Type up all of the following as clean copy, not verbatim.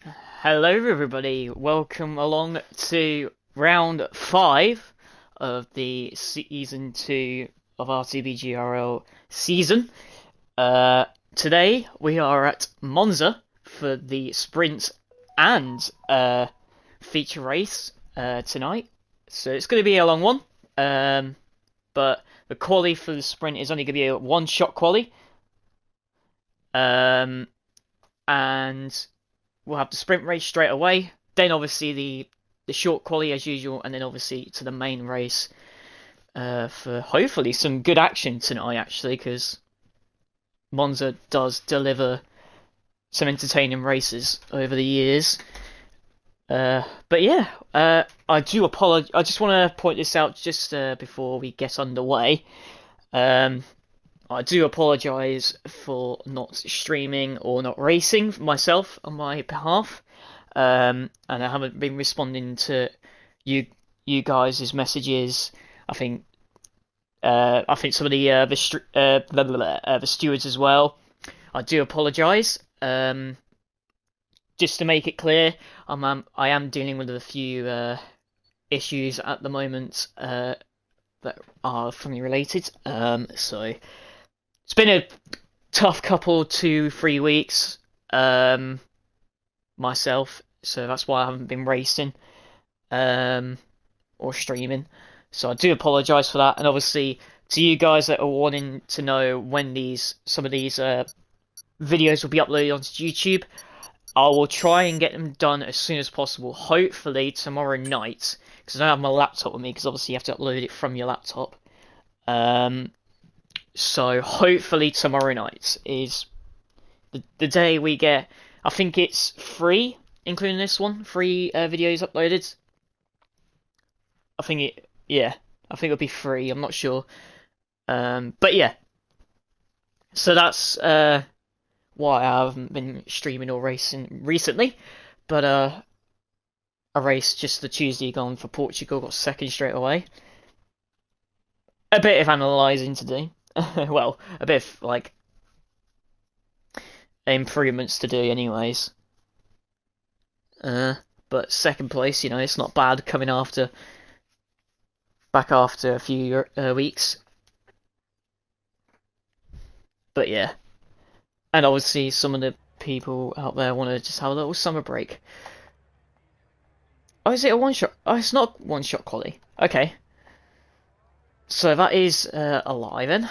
Hello, everybody. Welcome along to round 5 of the season 2 of RTB GRL season. Today we are at Monza for the sprint and feature race tonight. So it's going to be a long one. But the quali for the sprint is only going to be a one-shot quali. And we'll have the sprint race straight away. Then obviously the short quali as usual, and then obviously to the main race for hopefully some good action tonight. Actually, because Monza does deliver some entertaining races over the years. But yeah, I do apologize. I just want to point this out just before we get underway. I do apologise for not streaming or not racing myself on my behalf, and I haven't been responding to you guys' messages. I think some of the stewards as well. I do apologise. Just to make it clear, I am dealing with a few issues at the moment that are family related. So. It's been a tough couple 2-3 weeks myself, so that's why I haven't been racing or streaming. So I do apologise for that, and obviously to you guys that are wanting to know when some of these videos will be uploaded onto YouTube, I will try and get them done as soon as possible. Hopefully tomorrow night, because I don't have my laptop with me, because obviously you have to upload it from your laptop. So hopefully tomorrow night is the day we get. I think it's free, including this one, free videos uploaded. I think it'll be free. I'm not sure, but yeah. So that's why I haven't been streaming or racing recently. But I raced just the Tuesday gone for Portugal, got second straight away. A bit of analysing to do. Well, a bit of, like, improvements to do anyways. But second place, it's not bad coming back after a few weeks. But yeah. And obviously some of the people out there want to just have a little summer break. Oh, is it a one-shot? Oh, it's not one-shot quali. Okay. So that is a lie then.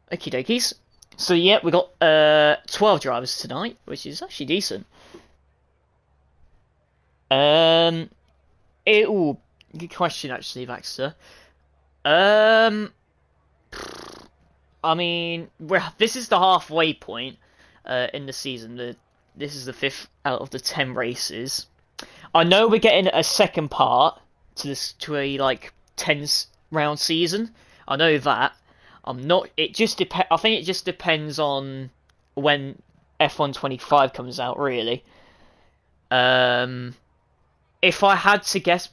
Okie dokies. So yeah, we got 12 drivers tonight, which is actually decent. Good question actually, Baxter. I mean, this is the halfway point in the season. This is the 5th out of the 10 races. I know we're getting a second part to a like 10-round season. I know that. I'm not. It just depends. I think it just depends on when F1 25 comes out. Really. If I had to guess,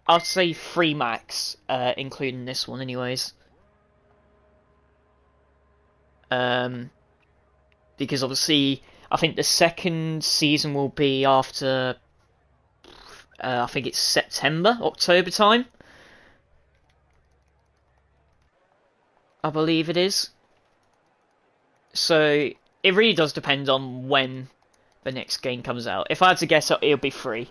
I'd say 3 max, including this one, anyways. Because obviously, I think the second season will be after. I think it's September, October time. I believe it is. So it really does depend on when the next game comes out. If I had to guess, it'll be free.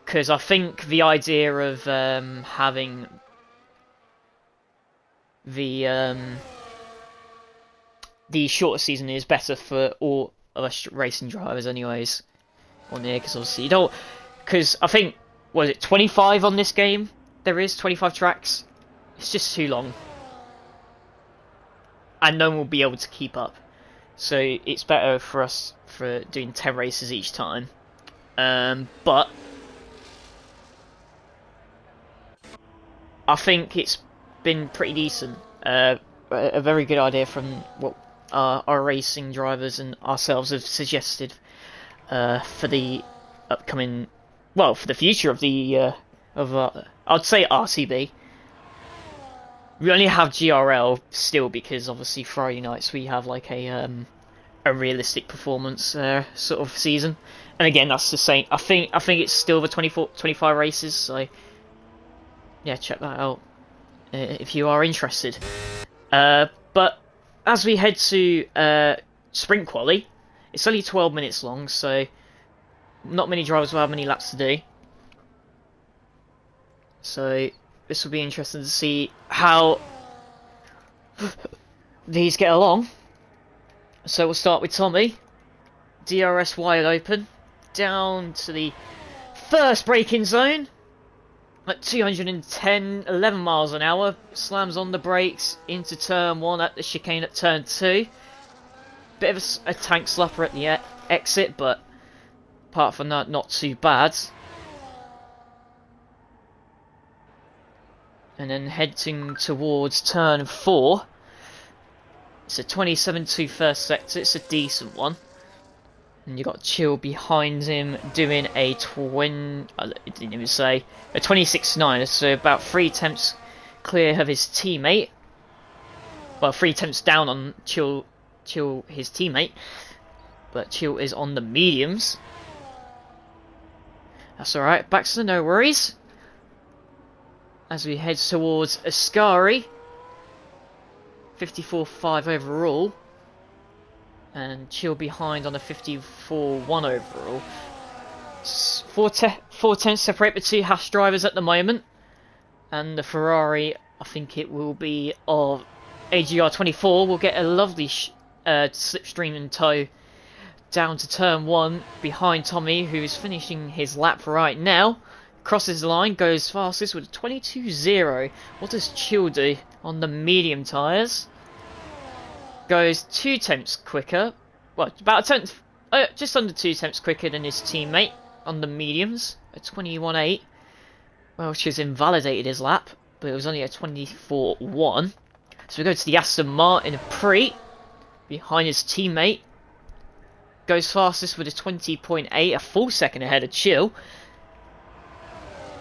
Because I think the idea of having the shorter season is better for all of us racing drivers, anyways. On there, because obviously you don't. Because I think, was it 25 on this game? There is 25 tracks. It's just too long. And no one will be able to keep up. So it's better for us for doing 10 races each time. But I think it's been pretty decent. A very good idea from what our racing drivers and ourselves have suggested for the upcoming, for the future of the I'd say RTB. We only have GRL still because obviously Friday nights we have like a a realistic performance sort of season. And again, that's the same. I think it's still the 25 races. So yeah, check that out if you are interested. But as we head to sprint quali, it's only 12 minutes long, so not many drivers will have many laps to do. So this will be interesting to see how these get along. So we'll start with Tommy. DRS wide open. Down to the first braking zone. At 210, 11 miles an hour. Slams on the brakes into turn 1 at the chicane at turn 2. Bit of a tank slapper at the exit, but apart from that, not too bad. And then heading towards turn 4. It's a 27-2 first sector, it's a decent one. And you got Chill behind him doing a it didn't even say, a 26.9, so about 3 tenths clear of his teammate. Well, 3 tenths down on Chill his teammate. But Chill is on the mediums. That's alright, back to the no worries. As we head towards Ascari. 54.5 overall. And Chill behind on a 54.1 overall. 4 tenths separate the 2 Haas drivers at the moment. And the Ferrari, I think it will be of AGR24, will get a lovely slipstream and tow down to turn 1 behind Tommy, who is finishing his lap right now. Crosses the line, goes fastest with a 22.0. What does Chill do on the medium tyres? Goes 2 tenths quicker, well, about a tenth, just under 2 tenths quicker than his teammate on the mediums, a 21.8. Well, she's invalidated his lap, but it was only a 24.1. So we go to the Aston Martin Pre, behind his teammate. Goes fastest with a 20.8, a full second ahead of Chill.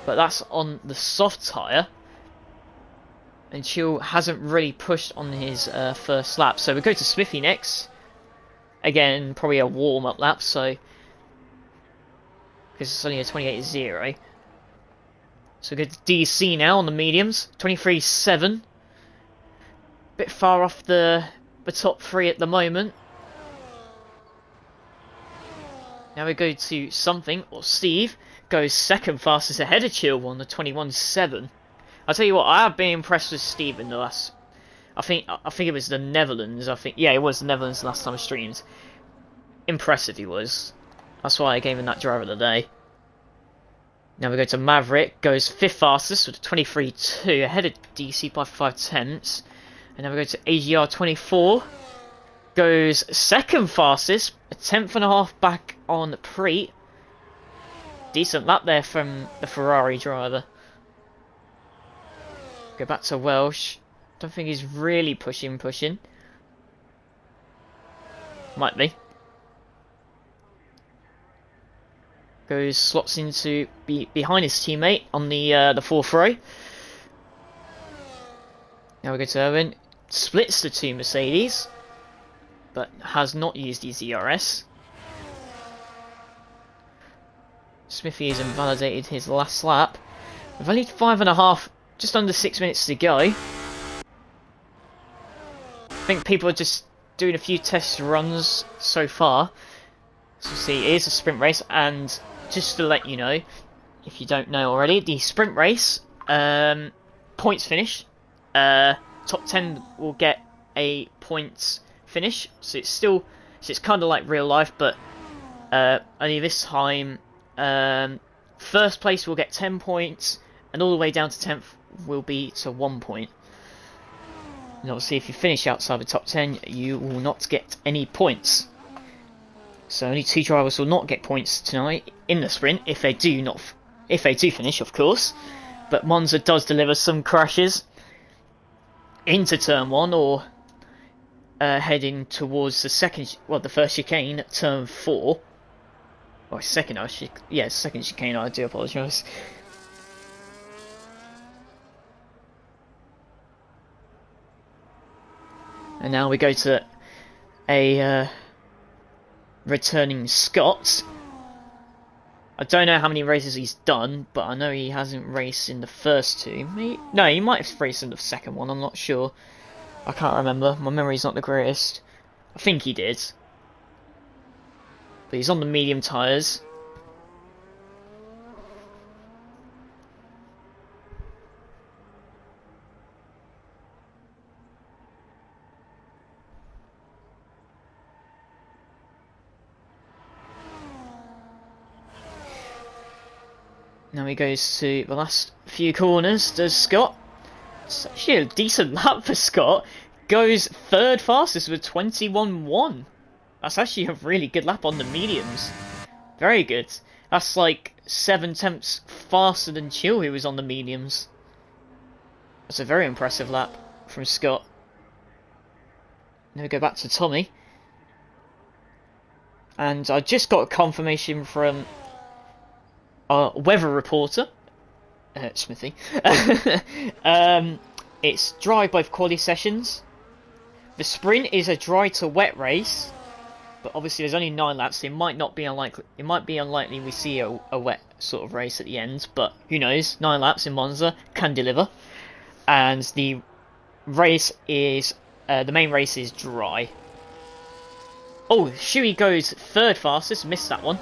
But that's on the soft tyre. And Chill hasn't really pushed on his first lap. So we go to Smithy next. Again, probably a warm-up lap, so... because it's only a 28.0. So we go to DC now on the mediums. 23.7. Bit far off the top 3 at the moment. Now we go to something, or Steve. Goes second fastest ahead of Chill on the 21.7. I'll tell you what, I have been impressed with Steve in the last... I think it was the Netherlands. Yeah, it was the Netherlands the last time I streamed. Impressive he was. That's why I gave him that driver of the day. Now we go to Maverick. Goes 5th fastest with a 23.2. Ahead of DC by 5 tenths. And then we go to AGR24. Goes 2nd fastest. A 10.5 back on Pre. Decent lap there from the Ferrari driver. Go back to Welsh. Don't think he's really pushing. Might be. Slots into behind his teammate on the 4th row. Now we go to Owen. Splits the 2 Mercedes, but has not used his ERS. Smithy has invalidated his last lap. We've only 5.5. Just under 6 minutes to go. I think people are just doing a few test runs so far. So see, it is a sprint race, and just to let you know, if you don't know already, the sprint race, points finish. Top 10 will get a points finish. So it's kind of like real life, but only this time, first place will get 10 points, and all the way down to 10th will be to 1 point. And obviously if you finish outside the top 10, you will not get any points. So only 2 drivers will not get points tonight in the sprint, if they do finish, of course. But Monza does deliver some crashes into turn 1, or heading towards the first chicane at turn 4. Or second chicane, I do apologise. And now we go to a returning Scott. I don't know how many races he's done, but I know he hasn't raced in the first two. No, he might have raced in the second one, I'm not sure. I can't remember, my memory's not the greatest. I think he did. But he's on the medium tyres. Now he goes to the last few corners, does Scott. It's actually a decent lap for Scott. Goes third fastest with 21.1. That's actually a really good lap on the mediums. Very good. That's like 7 tenths faster than Chill, who was on the mediums. That's a very impressive lap from Scott. Now we go back to Tommy. And I just got a confirmation from our weather reporter, Smithy. It's dry both quali sessions. The sprint is a dry to wet race, but obviously there's only 9 laps, so it might not be unlikely. It might be unlikely we see a wet sort of race at the end, but who knows? 9 laps in Monza can deliver, and the race is the main race is dry. Oh, Shuey goes third fastest. Missed that one.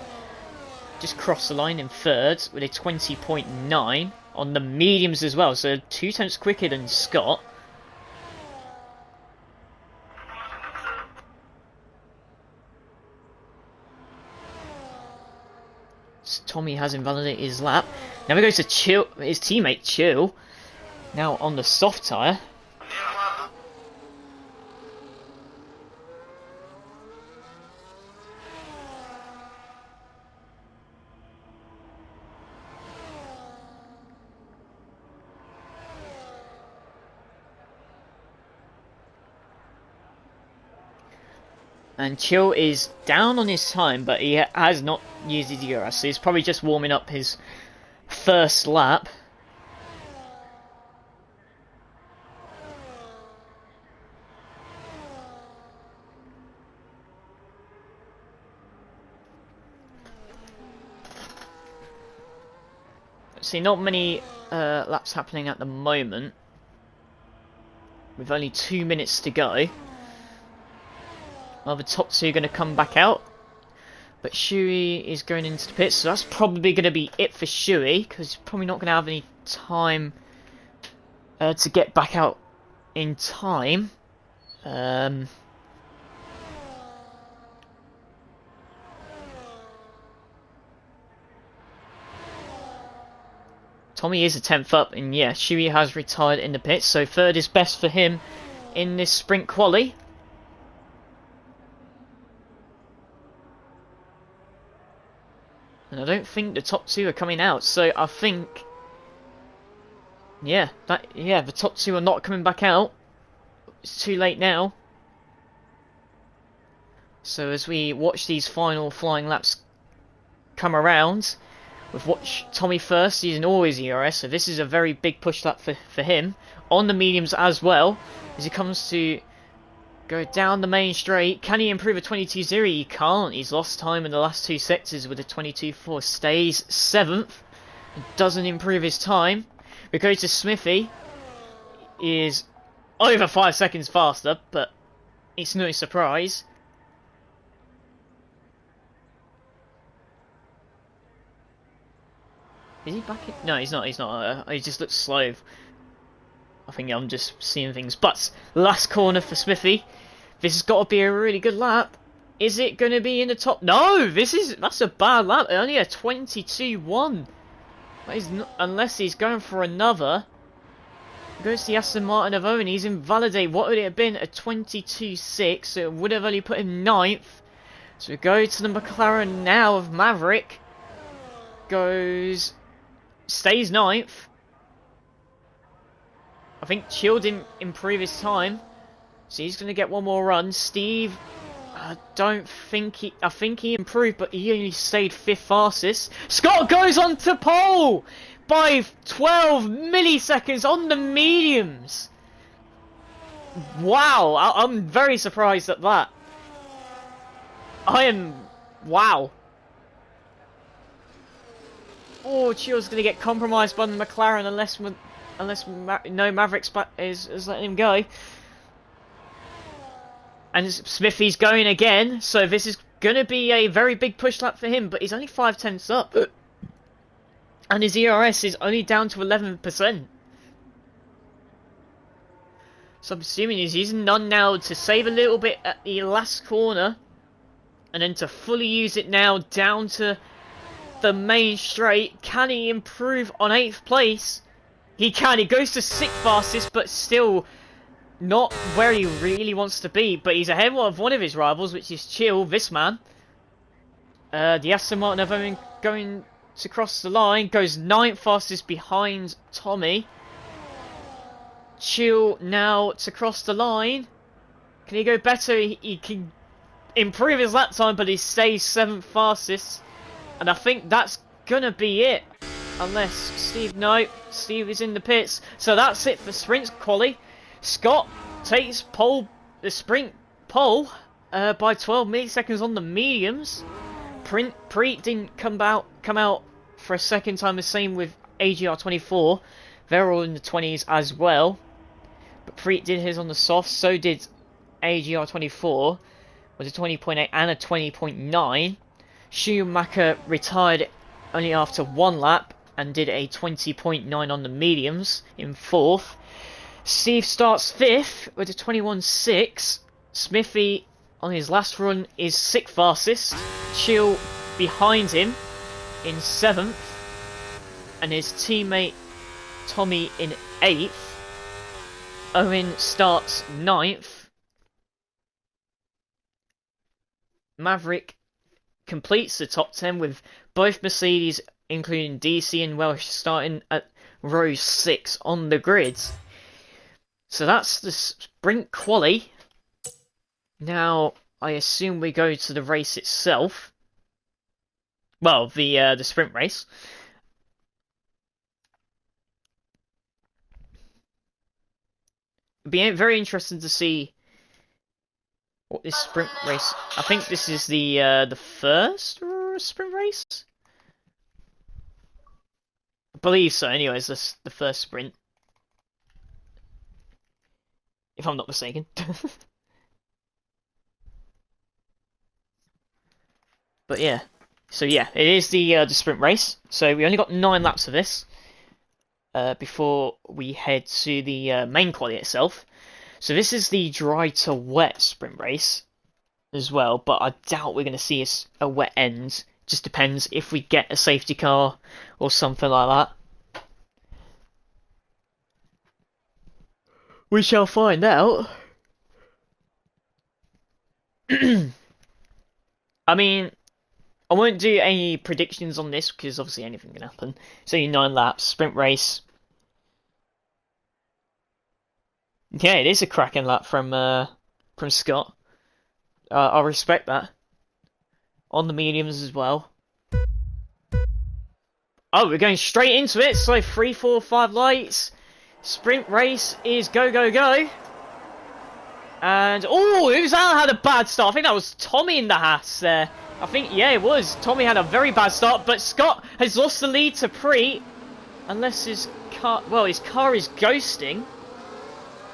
Just crossed the line in third with a 20.9 on the mediums as well, so 2 tenths quicker than Scott. So Tommy has invalidated his lap. Now we go to Chill, his teammate Chill, now on the soft tyre. And Chill is down on his time, but he has not used his GRL, so he's probably just warming up his first lap. See, not many laps happening at the moment. With only 2 minutes to go. Well, the top 2 are going to come back out. But Shuey is going into the pits, so that's probably going to be it for Shuey, because he's probably not going to have any time to get back out in time. Tommy is a 10th up, and yeah, Shuey has retired in the pits, so third is best for him in this sprint quali. And I don't think the top 2 are coming out, so I think, yeah, the top 2 are not coming back out. It's too late now. So as we watch these final flying laps come around, we've watched Tommy first using all his ERS, so this is a very big push lap for him. On the mediums as well, as he comes to go down the main straight. Can he improve a 22.0? He can't. He's lost time in the last 2 sectors with a 22.4. Stays 7th. Doesn't improve his time. We go to Smithy. He is over 5 seconds faster, but it's no surprise. Is he back in? No, he's not. He's not. He just looks slow. I think I'm just seeing things. But last corner for Smithy. This has got to be a really good lap. Is it going to be in the top? No, that's a bad lap. Only a 22.1. That is not, unless he's going for another. Goes to the Aston Martin of Owen. He's invalidated. What would it have been? A 22.6. So it would have only put him 9th. So we go to the McLaren now of Maverick. Stays 9th. I think Chill didn't improve his time. So he's going to get one more run. Steve, I think he improved, but he only stayed 5th fastest. Scott goes on to pole by 12 milliseconds on the mediums. Wow, I'm very surprised at that. I am Wow. Oh, Chill's going to get compromised by the McLaren unless Maverick is letting him go. And Smithy's going again, so this is going to be a very big push lap for him, but he's only 5/10 up. And his ERS is only down to 11%. So I'm assuming he's using none now to save a little bit at the last corner. And then to fully use it now down to the main straight. Can he improve on 8th place? He can. He goes to 6th fastest, but still not where he really wants to be. But he's ahead of one of his rivals, which is Chill, this man. The Aston Martin of Owen going to cross the line. Goes 9th fastest behind Tommy. Chill now to cross the line. Can he go better? He can improve his lap time, but he stays 7th fastest. And I think that's gonna be it. Unless Steve, no, Steve is in the pits. So that's it for sprint quali. Scott takes the sprint pole by 12 milliseconds on the mediums. Preet didn't come out for a second time, the same with AGR24. They're all in the 20s as well. But Preet did his on the soft, so did AGR24 with a 20.8 and a 20.9. Schumacher retired only after 1 lap and did a 20.9 on the mediums in 4th. Steve starts 5th with a 21.6. Smithy on his last run is 6th fastest. Chill behind him in 7th. And his teammate Tommy in 8th. Owen starts 9th. Maverick completes the top 10 with both Mercedes, including DC and Welsh, starting at row 6 on the grids. So that's the sprint quali. Now, I assume we go to the race itself. Well, the sprint race. Be very interesting to see what this sprint race. I think this is the first sprint race. I believe so. Anyways, this the first sprint, if I'm not mistaken. But yeah, so yeah, it is the sprint race. So we only got 9 laps of this before we head to the main quali itself. So this is the dry to wet sprint race as well, but I doubt we're going to see a wet end. Just depends if we get a safety car or something like that. We shall find out. I mean, I won't do any predictions on this because obviously anything can happen. So 9 laps, sprint race. Yeah, it is a cracking lap from Scott. I respect that. On the mediums as well. Oh, we're going straight into it. So 3, 4, 5 lights. Sprint race is go, go, go. And, oh, who's that had a bad start? I think that was Tommy in the Haas there. I think, yeah, it was. Tommy had a very bad start, but Scott has lost the lead to Preet. Unless his car, well, his car is ghosting.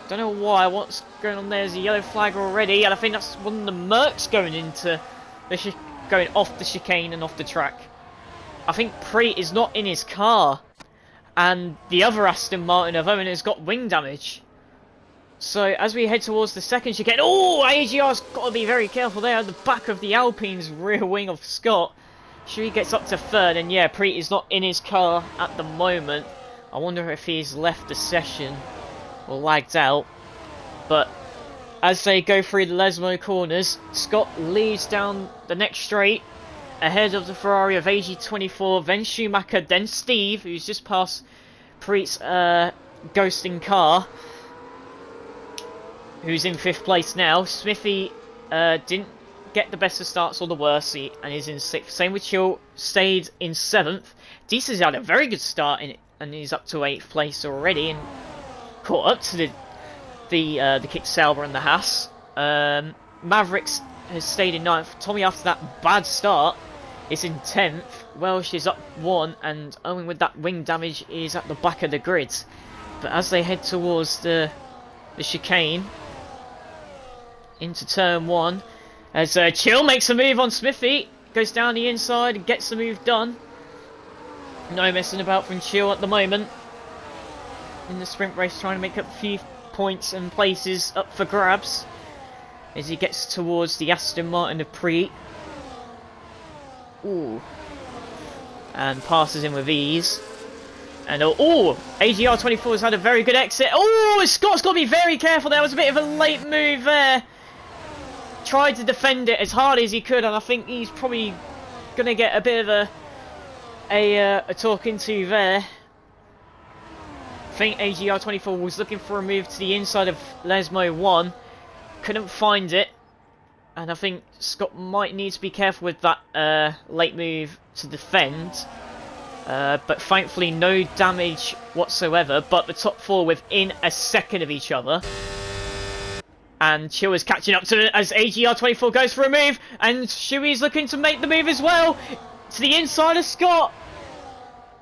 Don't know why. What's going on there? There's a yellow flag already, and I think that's one of the Mercs going into the going off the chicane and off the track. I think Preet is not in his car, and the other Aston Martin of Owen has got wing damage. So as we head towards the second chicane, oh, AGR's got to be very careful there at the back of the Alpine's rear wing of Scott. Sure, he gets up to 3rd, and yeah, Preet is not in his car at the moment. I wonder if he's left the session or lagged out. But as they go through the Lesmo corners, Scott leads down the next straight ahead of the Ferrari of AG24, then Schumacher, then Steve, who's just passed Preet's ghosting car, who's in 5th place now. Smithy didn't get the best of starts or the worst, and is in 6th. Same with Chill, stayed in 7th. Deesa's had a very good start in it, and he's up to 8th place already, and caught up to the Kick Sauber and the Haas. Maverick's has stayed in 9th. Tommy, after that bad start, is in 10th. Welsh is up 1, and Owen with that wing damage is at the back of the grid. But as they head towards the chicane into turn 1, as Chill makes a move on Smithy, goes down the inside and gets the move done. No messing about from Chill at the moment in the sprint race, trying to make up a few points and places up for grabs as he gets towards the Aston Martin of Preet. Ooh. And passes in with ease. And AGR24 has had a very good exit. Oh, Scott's got to be very careful. There was a bit of a late move there. Tried to defend it as hard as he could, and I think he's probably going to get a bit of a talking to there. I think AGR24 was looking for a move to the inside of Lesmo 1. Couldn't find it. And I think Scott might need to be careful with that late move to defend. But thankfully no damage whatsoever. But the top 4 within a second of each other. And Chill is catching up to it as AGR24 goes for a move. And Shuey's looking to make the move as well. To the inside of Scott.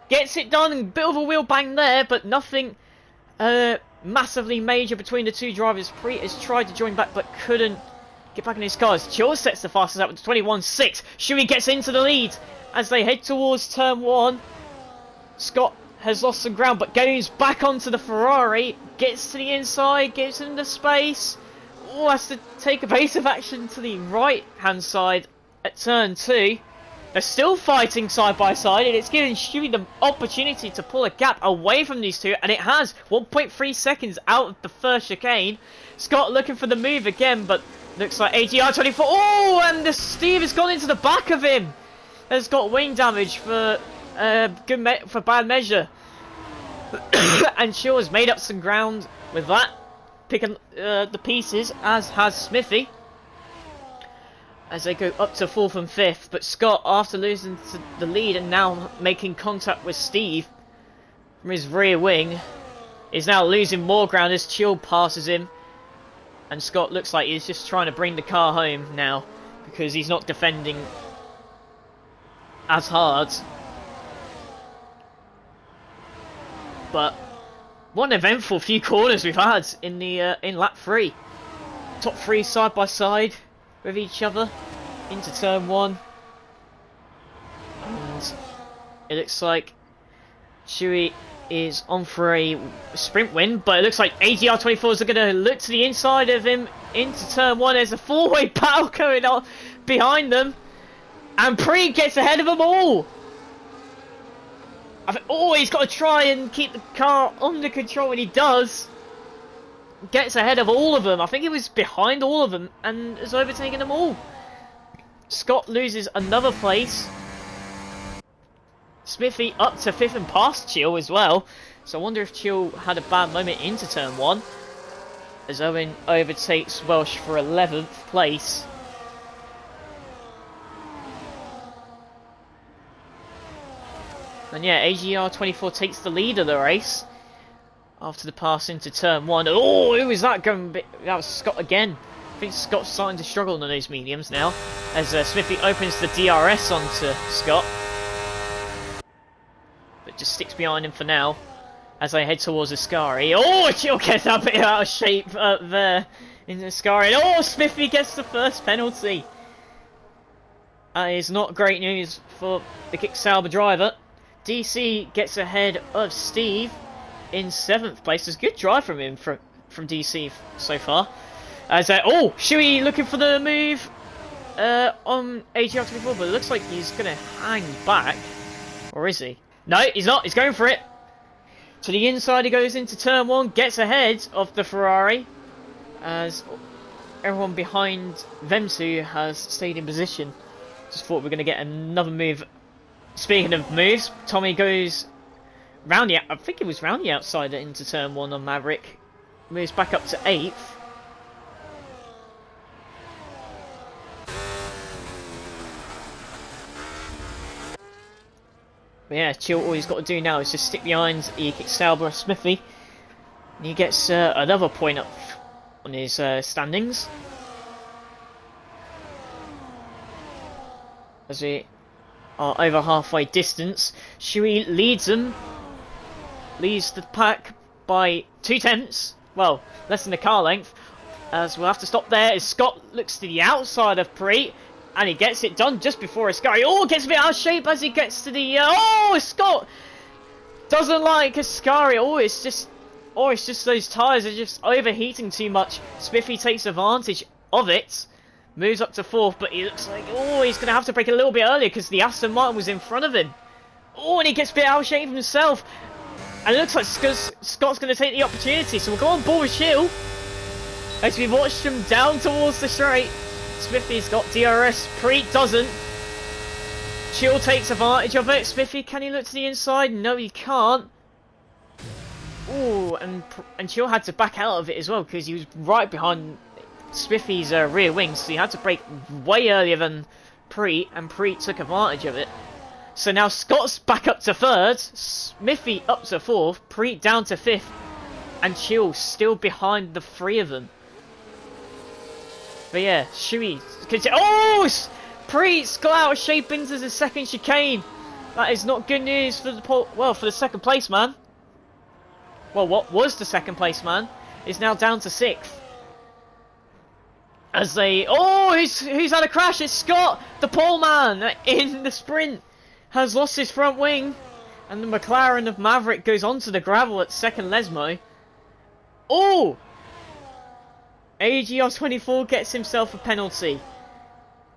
Gets it done, and a bit of a wheel bang there, but nothing massively major between the two drivers. Preet has tried to join back, but couldn't get back in his cars. Chill sets the fastest out with 21.6. Shuey gets into the lead as they head towards turn 1. Scott has lost some ground, but goes back onto the Ferrari. Gets to the inside, gives him the space. Oh, has to take a base of action to the right-hand side at turn 2. They're still fighting side by side, and it's giving Stewie the opportunity to pull a gap away from these two, and it has. 1.3 seconds out of the first chicane. Scott looking for the move again, but looks like AGR24. Oh, and the Steve has gone into the back of him. Has got wing damage for for bad measure. And Chill has made up some ground with that, picking the pieces, as has Smithy, as they go up to 4th and 5th. But Scott, after losing to the lead and now making contact with Steve from his rear wing, is now losing more ground as Chill passes him. And Scott looks like he's just trying to bring the car home now, because he's not defending as hard. But what an eventful few corners we've had in the in lap 3. Top 3 side by side with each other into turn 1, and it looks like Chewy is on for a sprint win, but it looks like AGR24s are going to look to the inside of him into turn 1. There's a 4-way battle going on behind them, and Preet gets ahead of them all. He's got to try and keep the car under control, and he does. Gets ahead of all of them. I think he was behind all of them and has overtaken them all. Scott loses another place. Smithy up to 5th and past Chill as well. So I wonder if Chill had a bad moment into turn 1, as Owen overtakes Welsh for 11th place. And yeah, AGR24 takes the lead of the race after the pass into turn 1. Oh, who was that going? That was Scott again. I think Scott's starting to struggle on those mediums now, as Smithy opens the DRS onto Scott, but just sticks behind him for now as they head towards Ascari. Oh, Chill gets that bit out of shape up there in Ascari. Oh, Smithy gets the first penalty. That is not great news for the Kick Sauber driver. DC gets ahead of Steve in 7th place. It's a good drive from him from DC so far. As Shuey looking for the move on AGR24, but it looks like he's going to hang back. Or is he? No, he's not. He's going for it. To the inside he goes into turn 1, gets ahead of the Ferrari, as everyone behind them two has stayed in position. Just thought we were going to get another move. Speaking of moves, Tommy goes round the, I think it was round the outside into turn 1 on Maverick. Moves back up to 8th. But yeah, Chill, all he's got to do now is just stick behind Sauber Smithy, and he gets another point up on his standings. as we are over halfway distance. Shui leads them, leads the pack by 2/10. Well, less than a car length. As we'll have to stop there as Scott looks to the outside of Preet. And he gets it done just before Ascari. Oh, gets a bit out of shape as he gets to the... oh, Scott doesn't like Ascari. It's just those tyres are just overheating too much. Smithy takes advantage of it. Moves up to 4th, but he looks like... oh, he's going to have to brake a little bit earlier because the Aston Martin was in front of him. Oh, and he gets a bit out of shape himself. And it looks like Scott's going to take the opportunity. So we'll go on board with Chill as we watch him down towards the straight. Smithy's got DRS, Preet doesn't. Chill takes advantage of it. Smithy, can he look to the inside? No, he can't. Ooh, and Chill had to back out of it as well because he was right behind Smithy's rear wing, so he had to brake way earlier than Preet, and Preet took advantage of it. So now Scott's back up to 3rd, Smithy up to 4th, Preet down to 5th, and Chill still behind the 3 of them. But yeah, Shui... oh! Preet's got out of shape into the second chicane. That is not good news for the for the second place man. Well, what was the second place man is now down to 6th. As they... oh, who's had a crash? It's Scott, the pole man in the sprint, has lost his front wing, and the McLaren of Maverick goes onto the gravel at second Lesmo. Oh! AGR24 gets himself a penalty.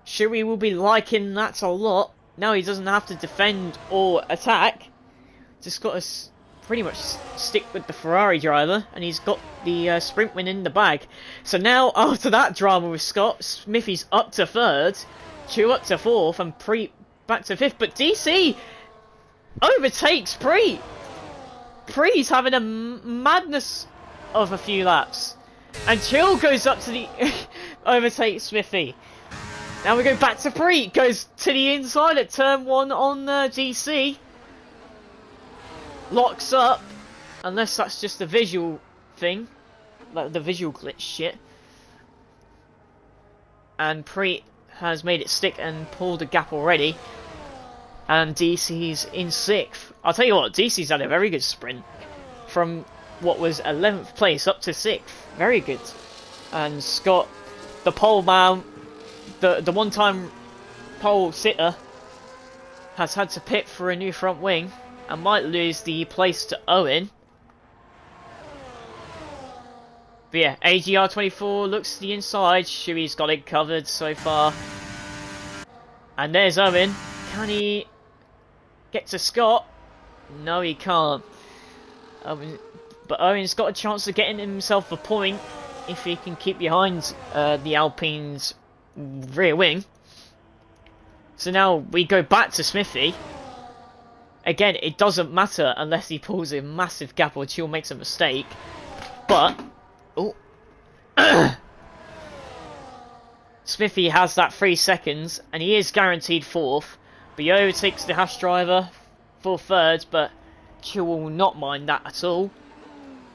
Shui will be liking that a lot. Now he doesn't have to defend or attack. Just got to pretty much stick with the Ferrari driver, and he's got the sprint win in the bag. So now, after that drama with Scott, Smithy's up to 3rd, Chew up to 4th, and Preet back to 5th. But DC overtakes Preet. Preet's having a madness of a few laps. And Chill goes up to the... overtakes Smithy. Now we go back to Preet. Goes to the inside at turn 1 on GC. Locks up. Unless that's just a visual thing. Like the visual glitch shit. And Preet has made it stick and pulled a gap already. And DC's in 6th. I'll tell you what, DC's had a very good sprint. From what was 11th place up to 6th. Very good. And Scott, the pole man, the one-time pole sitter, has had to pit for a new front wing and might lose the place to Owen. But yeah, AGR24 looks to the inside. Shui's got it covered so far. And there's Owen. Can he get to Scott? No, he can't. But Owen's got a chance of getting himself a point if he can keep behind the Alpine's rear wing. So now we go back to Smithy. Again, it doesn't matter unless he pulls a massive gap or Chill makes a mistake. But... oh. Smithy has that 3 seconds, and he is guaranteed 4th. But he overtakes the Haas driver for 3rd, but Chill will not mind that at all.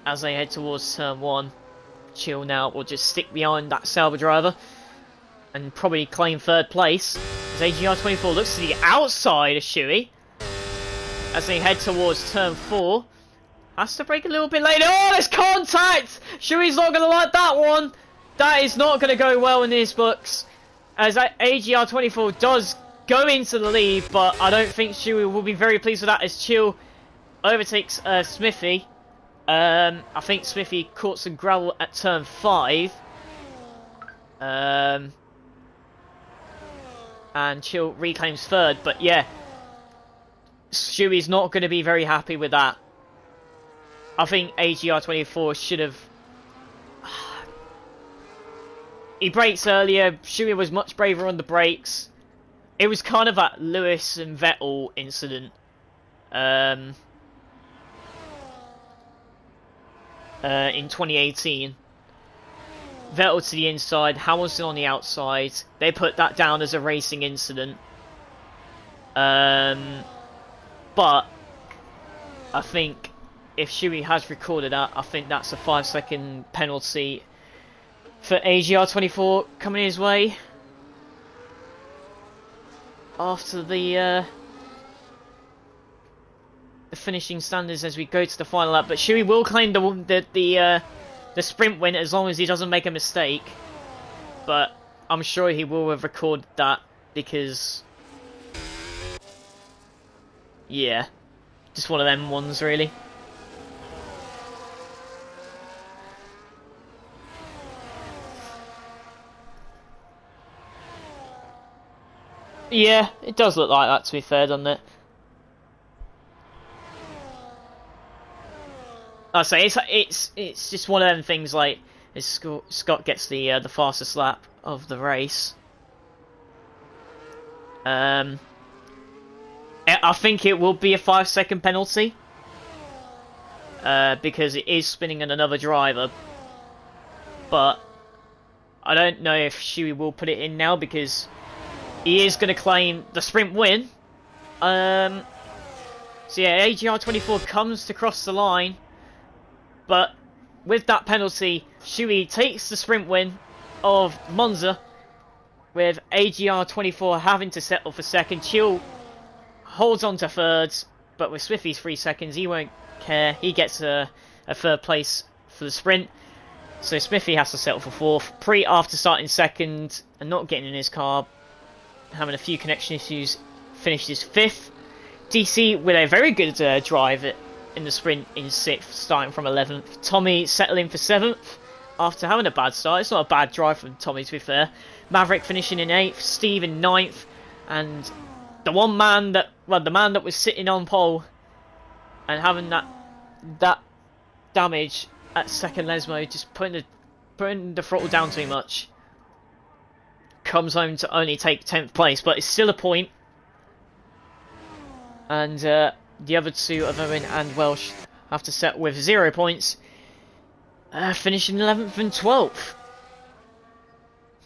As they head towards turn 1, Chill now will just stick behind that Sauber driver and probably claim 3rd place. As AGR24 looks to the outside of Shui as they head towards turn 4. Has to brake a little bit later. Oh, there's contact! Shui's not going to like that one. That is not going to go well in his books. As AGR24 does go into the lead, but I don't think Shui will be very pleased with that as Chill overtakes Smithy. I think Smithy caught some gravel at turn 5. And Chill reclaims 3rd, but yeah, Shui's not going to be very happy with that. I think AGR24 should have... he brakes earlier, Shui was much braver on the brakes. It was kind of that Lewis and Vettel incident. In 2018. Vettel to the inside, Hamilton on the outside. They put that down as a racing incident. But I think if Shui has recorded that, I think that's a 5-second penalty for AGR24 coming his way. after the finishing standards as we go to the final lap. But Shuey will claim the sprint win as long as he doesn't make a mistake. But I'm sure he will have recorded that because, yeah, just one of them ones really. Yeah, it does look like that, to be fair, doesn't it? I say it's just one of them things. Like, as Scott gets the fastest lap of the race. I think it will be a 5-second penalty because it is spinning on another driver, but I don't know if Shuey will put it in now because he is going to claim the sprint win. So yeah, AGR24 comes to cross the line, but with that penalty, Shuey takes the sprint win of Monza, with AGR24 having to settle for second. Chill holds on to thirds, but with Smithy's 3 seconds, he won't care. He gets a third place for the sprint. So Smithy has to settle for fourth. Pre, after starting second and not getting in his car, having a few connection issues, finishes fifth. DC with a very good drive in the sprint in sixth, starting from 11th. Tommy settling for 7th after having a bad start. It's not a bad drive from Tommy, to be fair. Maverick finishing in 8th, Steve in 9th, and the man that was sitting on pole and having that damage at second Lesmo, just putting the throttle down too much, comes home to only take 10th place, but it's still a point. And the other two of Owen and Welsh have to set with 0 points, finishing 11th and 12th.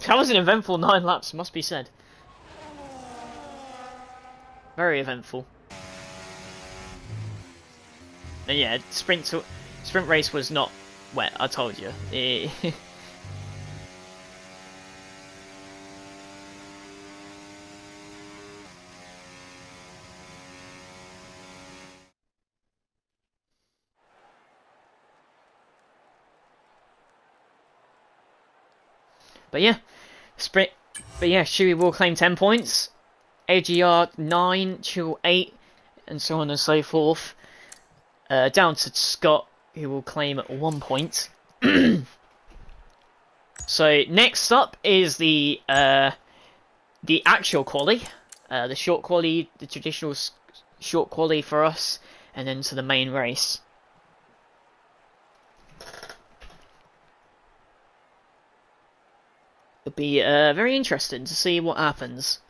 That was an eventful 9 laps, must be said. Very eventful. And yeah, sprint race was not wet, I told you. But yeah, Shuey will claim 10 points. AGR 9, Chill 8, and so on and so forth. Down to Scott, who will claim 1 point. So next up is the actual quali, the short quali, the traditional short quali for us, and then to the main race. It'll be very interesting to see what happens.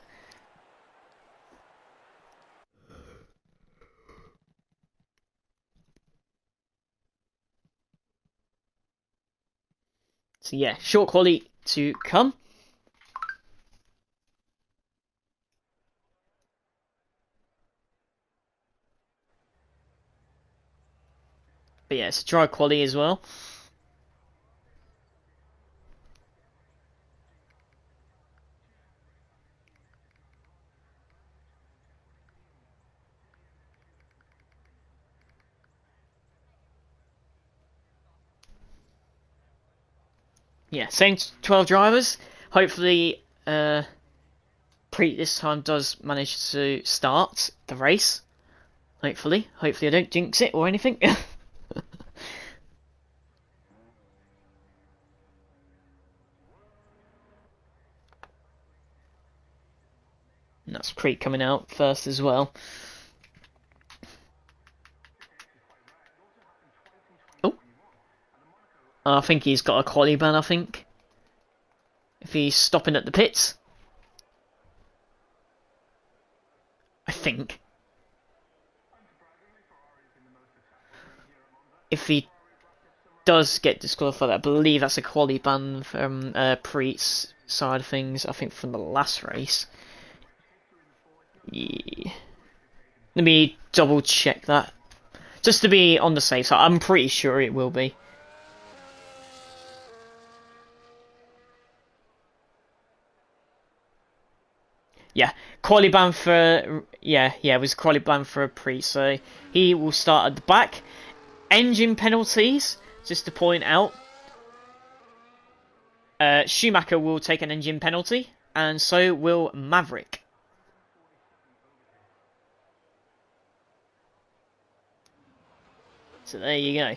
So yeah, short quali to come. But yeah, it's a dry quali as well. Yeah, same 12 drivers. Hopefully, Preet this time does manage to start the race. Hopefully I don't jinx it or anything. And that's Preet coming out first as well. Oh, I think he's got a quali ban. I think if he's stopping at the pits. I think if he does get disqualified, I believe that's a quali ban from Preet's side of things. I think from the last race. Yeah. Let me double check that, just to be on the safe side. I'm pretty sure it will be. Yeah, quality ban for it was quality ban for a pre. So he will start at the back. Engine penalties, just to point out. Schumacher will take an engine penalty, and so will Maverick. So there you go.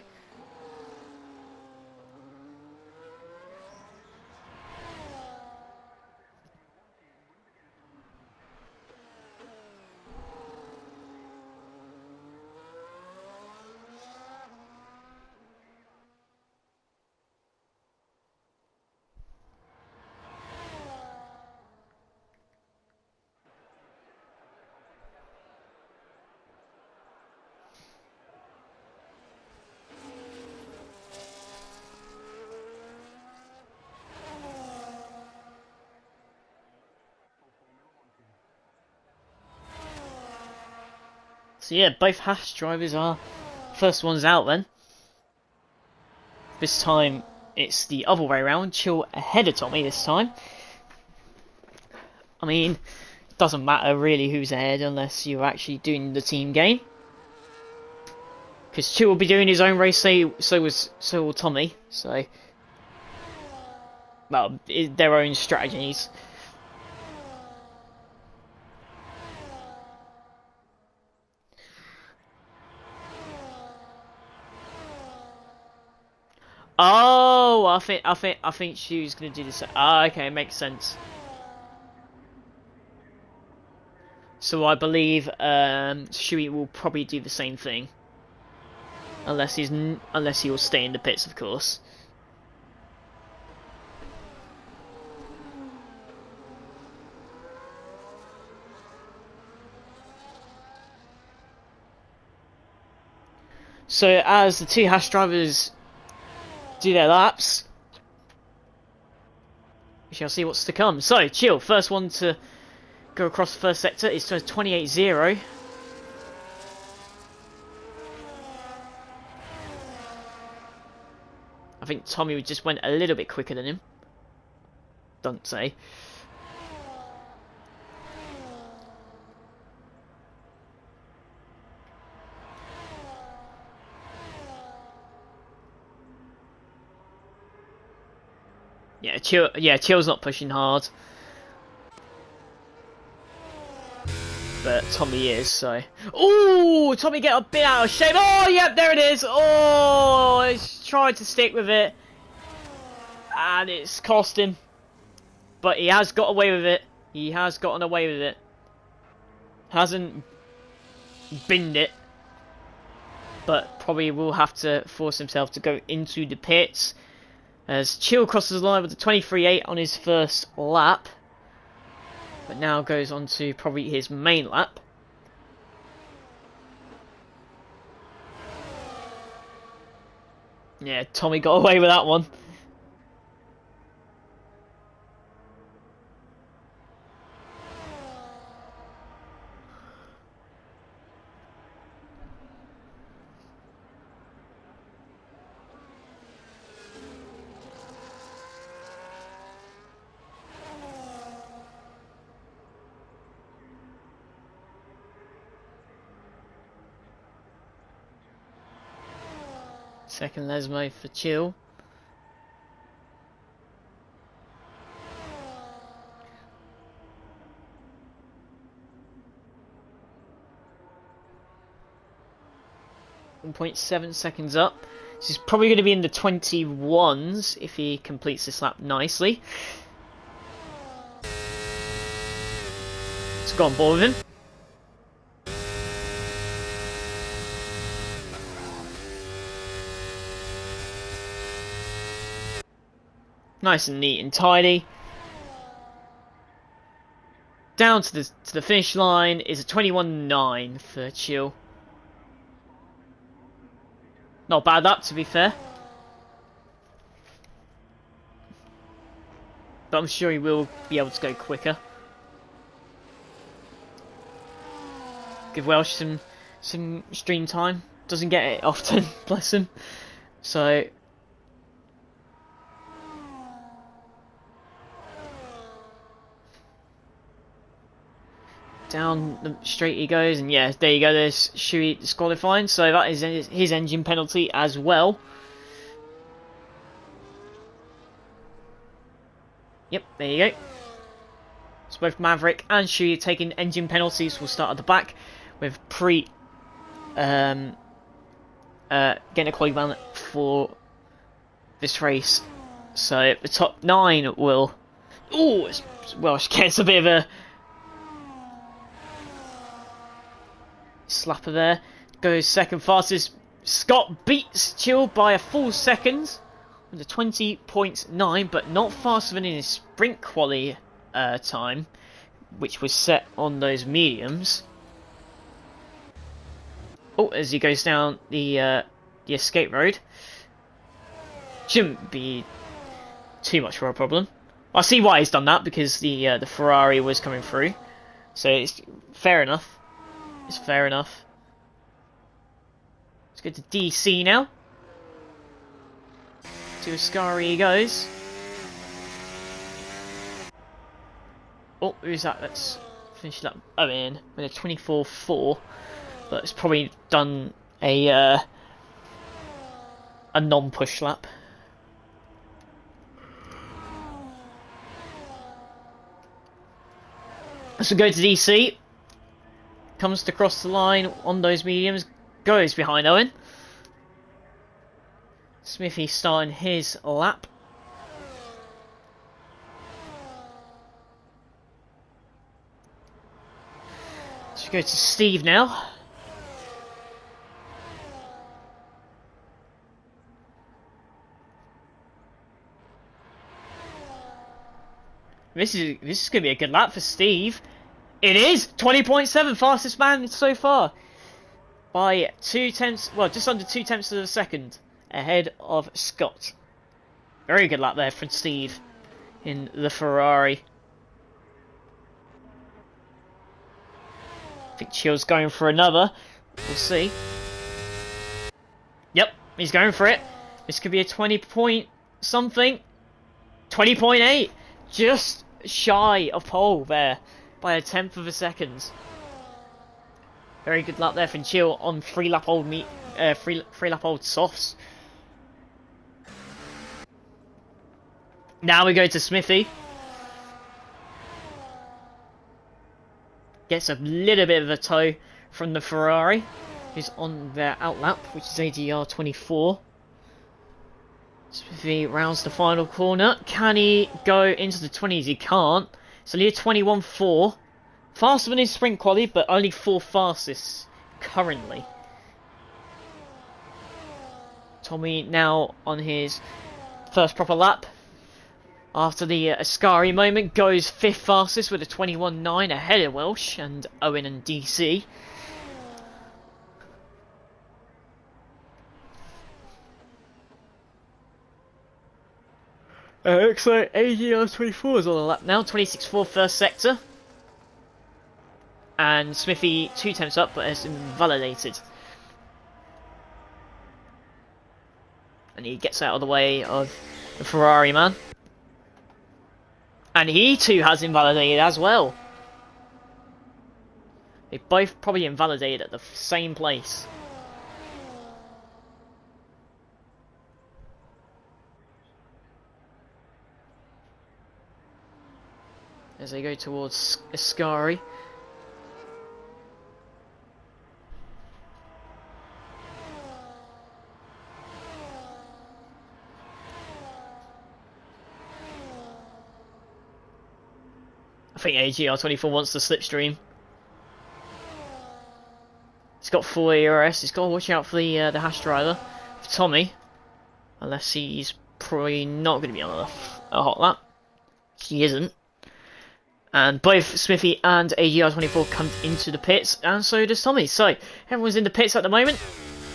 So yeah, both Haas drivers are first ones out then. This time it's the other way around. Chill ahead of Tommy this time. I mean, it doesn't matter really who's ahead unless you're actually doing the team game. Because Chill will be doing his own race, so will Tommy. So, well, their own strategies. Oh, I think she was gonna do this. Ah, okay, makes sense. So I believe Shui will probably do the same thing, unless he will stay in the pits, of course. So as the two Haas drivers do their laps, we shall see what's to come. So, Chill, first one to go across the first sector is 28.0. I think Tommy just went a little bit quicker than him. Don't say. Yeah, Chill's not pushing hard. But Tommy is, so... Ooh! Tommy get a bit out of shape. Oh, yep, there it is. Oh, he's tried to stick with it. And it's cost him. But he has got away with it. He has gotten away with it. Hasn't binned it. But probably will have to force himself to go into the pits. As Chill crosses the line with a 23.8 on his first lap. But now goes on to probably his main lap. Yeah, Tommy got away with that one. Second Lesmo for Chill. .7 seconds up. This is probably going to be in the 21s if he completes this lap nicely. Let's go on board with him. Nice and neat and tidy. Down to the finish line is a 21.9 for Chill. Not bad that, to be fair. But I'm sure he will be able to go quicker. Give Welsh some stream time. Doesn't get it often, bless him. So Down the straight he goes, and yeah, there you go. There's Shui disqualifying, so that is his engine penalty as well. Yep, there you go. So both Maverick and Shui taking engine penalties. Will start at the back with getting a quality run for this race. So the top 9 will. Oh, well, it gets a bit of a slapper there. Goes second fastest. Scott beats Chill by a full second with a 20.9, but not faster than in his sprint quali time, which was set on those mediums. Oh, as he goes down the escape road. Shouldn't be too much of a problem. I see why he's done that, because the Ferrari was coming through. So it's fair enough. It's fair enough. Let's go to DC now. To Ascari he goes. Oh, who's that? Let's finish that. Oh, in with a 24.4. But it's probably done a non-push lap. So go to DC. Comes to cross the line on those mediums. Goes behind Owen. Smithy starting his lap. So go to Steve now. This is gonna be a good lap for Steve. It is 20.7, fastest man so far by 0.2, well, just under 0.2 of a second ahead of Scott. Very good lap there from Steve in the Ferrari. I think Chill's going for another. We'll see. Yep, he's going for it. This could be a 20 point something. 20.8. Just shy of pole there by 1/10 of a second. Very good lap there from Chill on 3 lap old softs. Now we go to Smithy. Gets a little bit of a tow from the Ferrari, who's on their outlap, which is AGR 24. Smithy rounds the final corner. Can he go into the 20s? He can't. So near 21.4. Faster than his sprint quali, but only 4th fastest currently. Tommy now on his first proper lap. After the Ascari moment, goes 5th fastest with a 21.9 ahead of Welsh and Owen and DC. Looks like AGR 24 is on the lap now, 26.4 first sector. And Smithy 2 up, but has invalidated. And he gets out of the way of the Ferrari man. And he too has invalidated as well. They both probably invalidated at the same place. As they go towards Ascari. I think AGR 24 wants the slipstream. He's got full ERS. He's got to watch out for the hash driver, for Tommy, unless he's probably not going to be on a hot lap. He isn't. And both Smithy and AGR 24 come into the pits, and so does Tommy. So everyone's in the pits at the moment.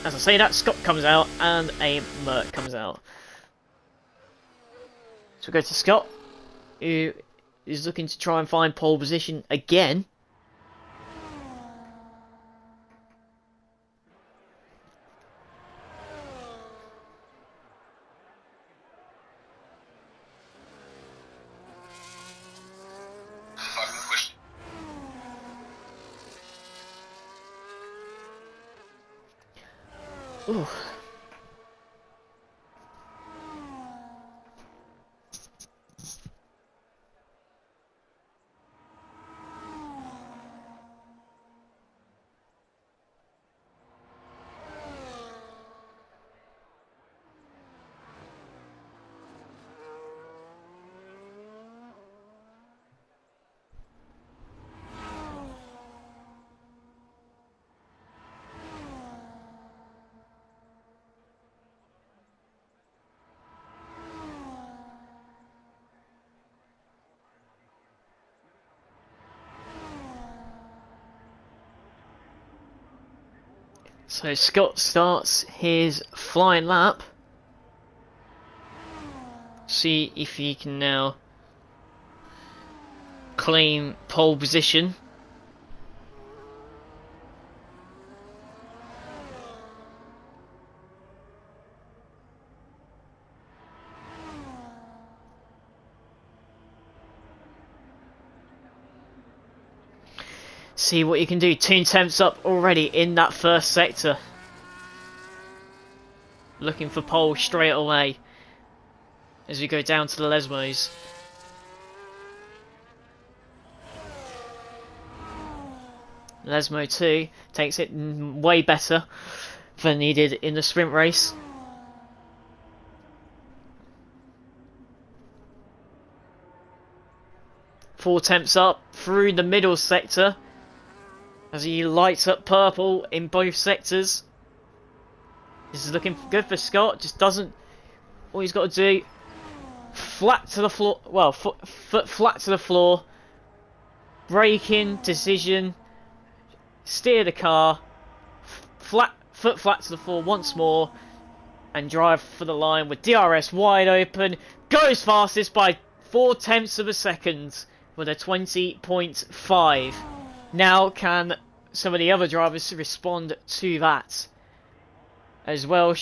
As I say that, Scott comes out and a Merc comes out. So we go to Scott, who is looking to try and find pole position again. Ooh. So Scott starts his flying lap. See if he can now claim pole position. See what you can do. 2 tenths up already in that first sector. Looking for pole straight away as we go down to the Lesmos. Lesmo 2 takes it way better than he did in the sprint race. Four attempts up through the middle sector as he lights up purple in both sectors. This is looking good for Scott. Just doesn't. All he's got to do, flat to the floor. Well, foot flat to the floor. Braking decision. Steer the car. Foot flat to the floor once more, and drive for the line with DRS wide open. Goes fastest by 4 tenths of a second with a 20.5. Now can some of the other drivers respond to that? As well,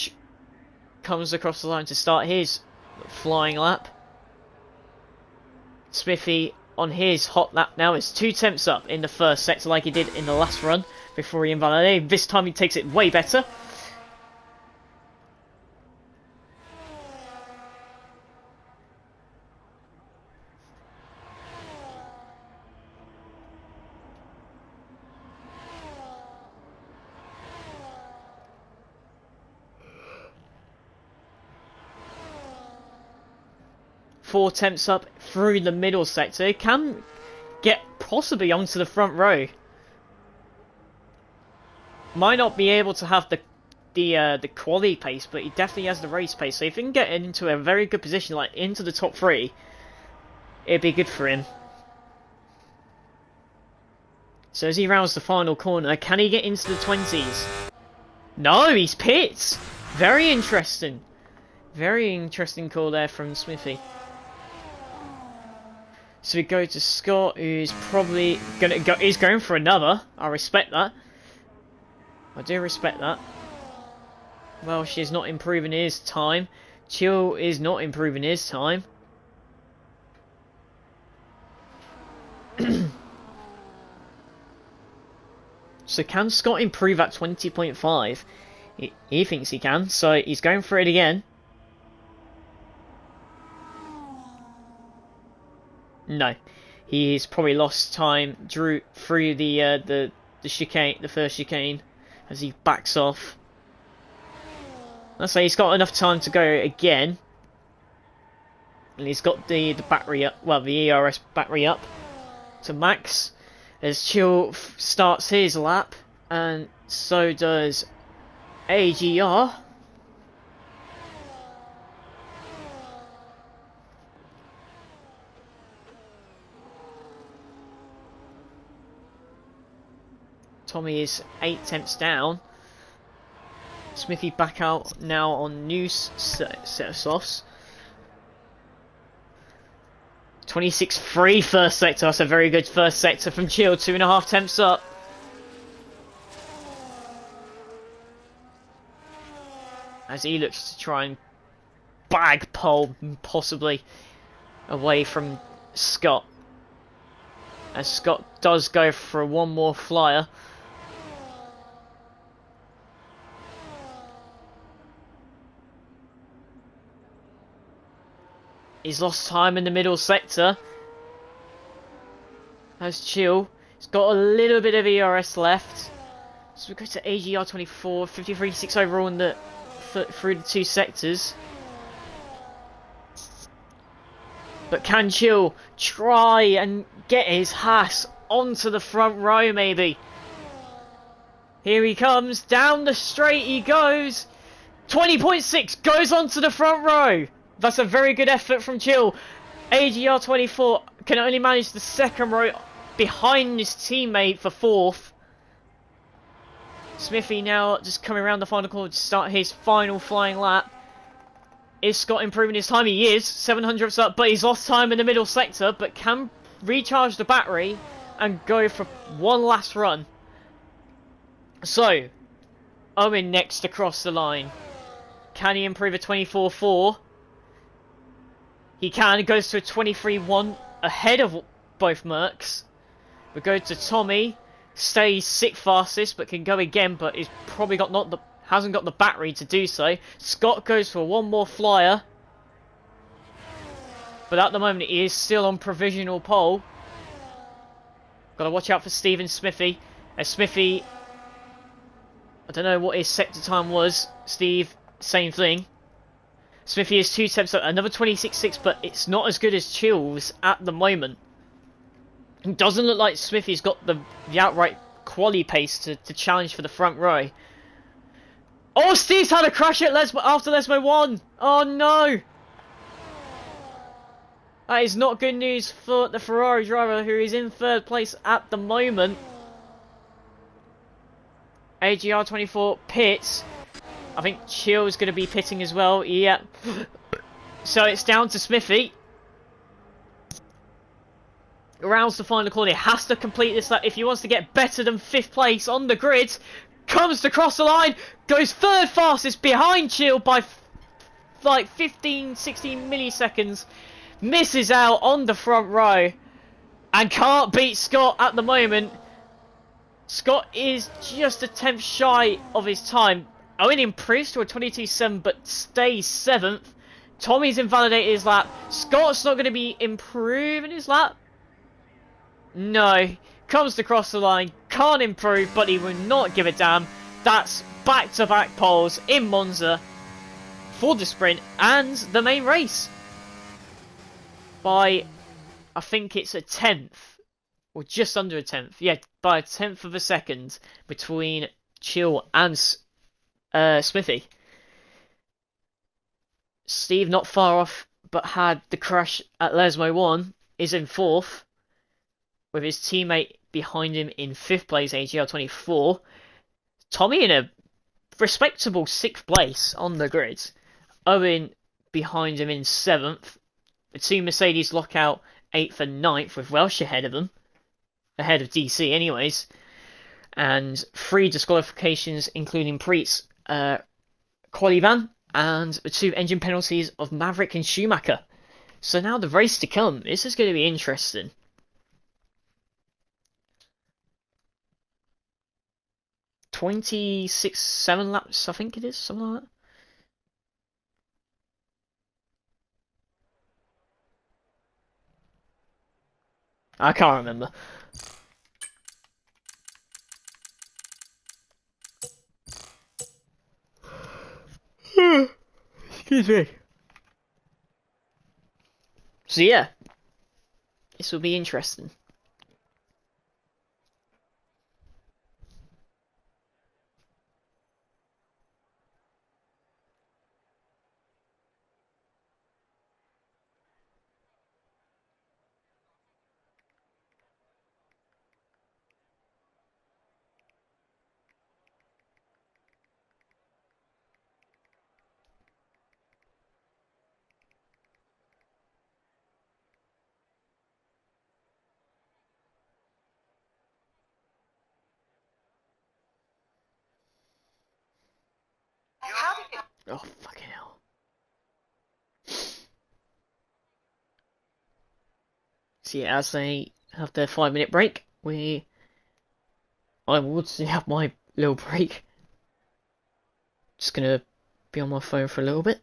comes across the line to start his flying lap. Smithy on his hot lap now is 2 tenths up in the first sector like he did in the last run before he invalidated. This time he takes it way better. Four tenths up through the middle sector. Can get possibly onto the front row. Might not be able to have the quality pace, but he definitely has the race pace. So if he can get into a very good position, like into the top 3, it'd be good for him. So as he rounds the final corner, can he get into the 20s? No, he's pits. Very interesting. Very interesting call there from Smithy. So we go to Scott, who's probably he's going for another. I respect that. I do respect that. Welsh is not improving his time. Chill is not improving his time. So can Scott improve at 20.5? He thinks he can, so he's going for it again. No, he's probably lost time through the chicane, the first chicane, as he backs off. Let's say he's got enough time to go again, and he's got the battery up, well, the ERS battery up to max. As Chill starts his lap, and so does AGR. Tommy is 8 tenths down. Smithy back out now on new set of softs. 26.3 first sector. That's a very good first sector from Chill. 2.5 tenths up. As he looks to try and bag pole possibly away from Scott. As Scott does go for one more flyer. He's lost time in the middle sector. That's chill. He's got a little bit of ERS left. So we go to AGR 24, 53.6 overall in the through the 2 sectors. But can Chill try and get his Haas onto the front row maybe? Here he comes, down the straight he goes. 20.6 goes onto the front row. That's a very good effort from Chill. AGR 24 can only manage the second row behind his teammate for 4th. Smithy now just coming around the final corner to start his final flying lap. Is Scott improving his time? He is. 700ths up, but he's lost time in the middle sector, but can recharge the battery and go for one last run. So, Owen next across the line. Can he improve a 24.4? He can. It goes to a 23.1 ahead of both Mercs. We go to Tommy. Stays 6th fastest, but can go again, but he's probably hasn't got the battery to do so. Scott goes for one more flyer. But at the moment, he is still on provisional pole. Got to watch out for Stephen Smithy. Smithy, I don't know what his sector time was. Steve, same thing. Smithy is 2 steps up, another 26.6, but it's not as good as Chills at the moment. It doesn't look like Smithy's got the outright quali pace to challenge for the front row. Oh, Steve's had a crash at after Lesmo 1. Oh no! That is not good news for the Ferrari driver, who is in 3rd place at the moment. AGR 24 pits. I think Chill is going to be pitting as well. Yeah. So it's down to Smithy. Rounds the final corner. He has to complete this lap if he wants to get better than 5th place on the grid. Comes to cross the line. Goes 3rd fastest behind Chill by like 15, 16 milliseconds. Misses out on the front row. And can't beat Scott at the moment. Scott is just a 10th shy of his time. Owen improves to a 22.7 but stays 7th. Tommy's invalidated his lap. Scott's not going to be improving his lap. No. Comes to cross the line. Can't improve, but he will not give a damn. That's back-to-back poles in Monza for the sprint and the main race. By, I think it's a 10th. Or just under a 10th. Yeah, by a 10th of a second between Chill and Smithy. Steve not far off, but had the crash at Lesmo 1, is in 4th. With his teammate behind him in 5th place, AGL 24. Tommy in a respectable 6th place on the grid. Owen behind him in 7th. The 2 Mercedes lockout 8th and 9th with Welsh ahead of them. Ahead of DC anyways. And 3 disqualifications including Preet's quali ban and the 2 engine penalties of Maverick and Schumacher. So now the race to come. This is going to be interesting. 26-7 laps, I think it is, something like that. I can't remember. Excuse me. So yeah, this will be interesting. Oh, fucking hell. So yeah, as they have their 5-minute break, I will have my little break. Just gonna be on my phone for a little bit.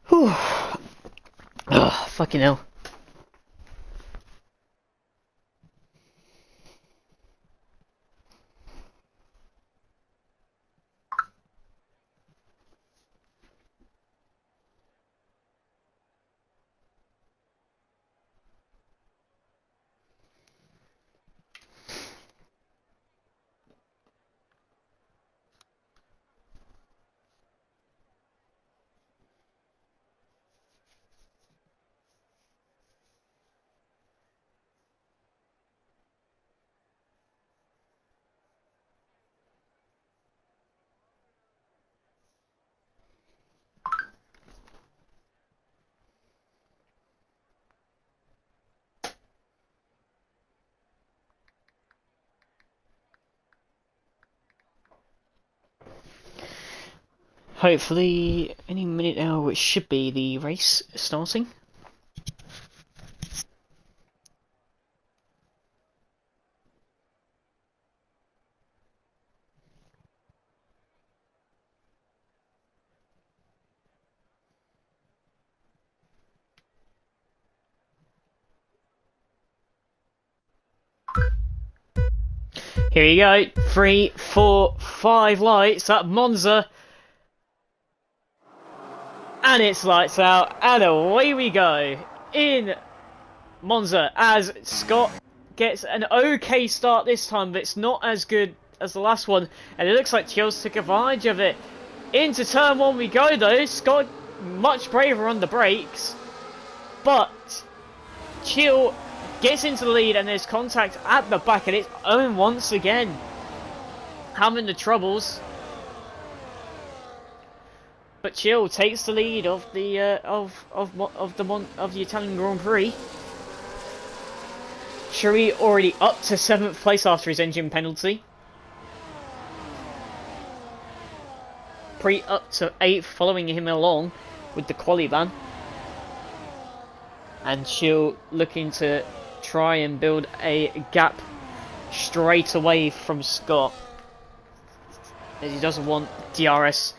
Whew. Ugh, fucking hell. Hopefully, any minute now, it should be the race starting. Here you go. 3, 4, 5 lights at Monza. And it's lights out, and away we go in Monza as Scott gets an okay start this time, but it's not as good as the last one. And it looks like Chills took advantage of it. Into turn 1 we go though. Scott much braver on the brakes, but Chill gets into the lead and there's contact at the back, and it's Owen once again having the troubles. But Chill takes the lead of the Italian Grand Prix. Shuri already up to 7th place after his engine penalty. Pre up to 8th, following him along with the quali ban. And Chill looking to try and build a gap straight away from Scott, as he doesn't want DRS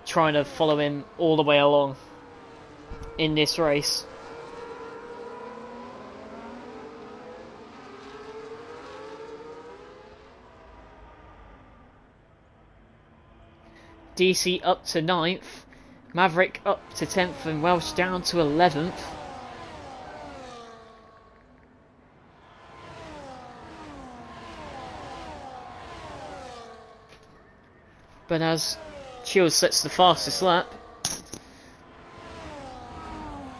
trying to follow him all the way along in this race. DC up to 9th, Maverick up to 10th, and Welsh down to 11th. But as Chills sets the fastest lap,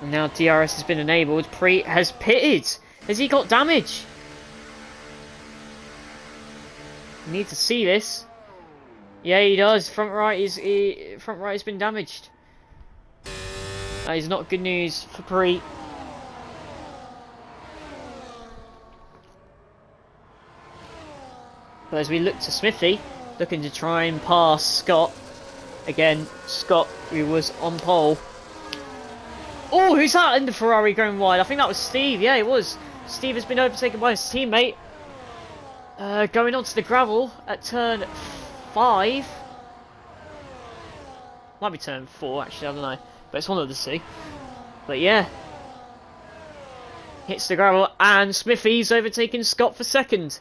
and now DRS has been enabled, Pre has pitted. Has he got damage? We need to see this. Yeah, he does. Front right has been damaged. That is not good news for Pre. But as we look to Smithy, looking to try and pass Scott. Again, Scott, who was on pole. Oh, who's that in the Ferrari going wide? I think that was Steve. Yeah, it was. Steve has been overtaken by his teammate. Going onto the gravel at turn 5. Might be turn 4, actually, I don't know. But it's one of the two. But yeah. hits the gravel, and Smithy's overtaking Scott for second.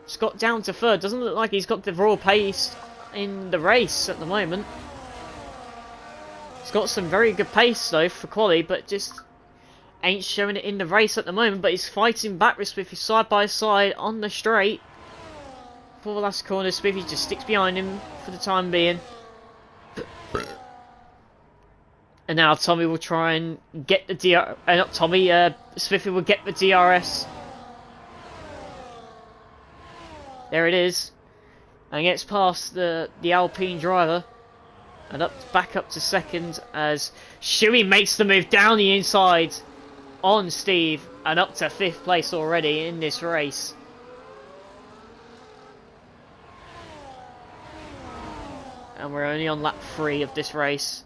Scott down to third. Doesn't look like he's got the raw pace in the race at the moment. He's got some very good pace though for quali, but just ain't showing it in the race at the moment. But he's fighting back with Smithy side by side on the straight. For the last corner, Smithy just sticks behind him for the time being. And now Tommy will try and get the not Tommy, Smithy will get the DRS. There it is. And gets past the Alpine driver. And back up to second as Shuey makes the move down the inside on Steve. And up to 5th place already in this race. And we're only on lap 3 of this race.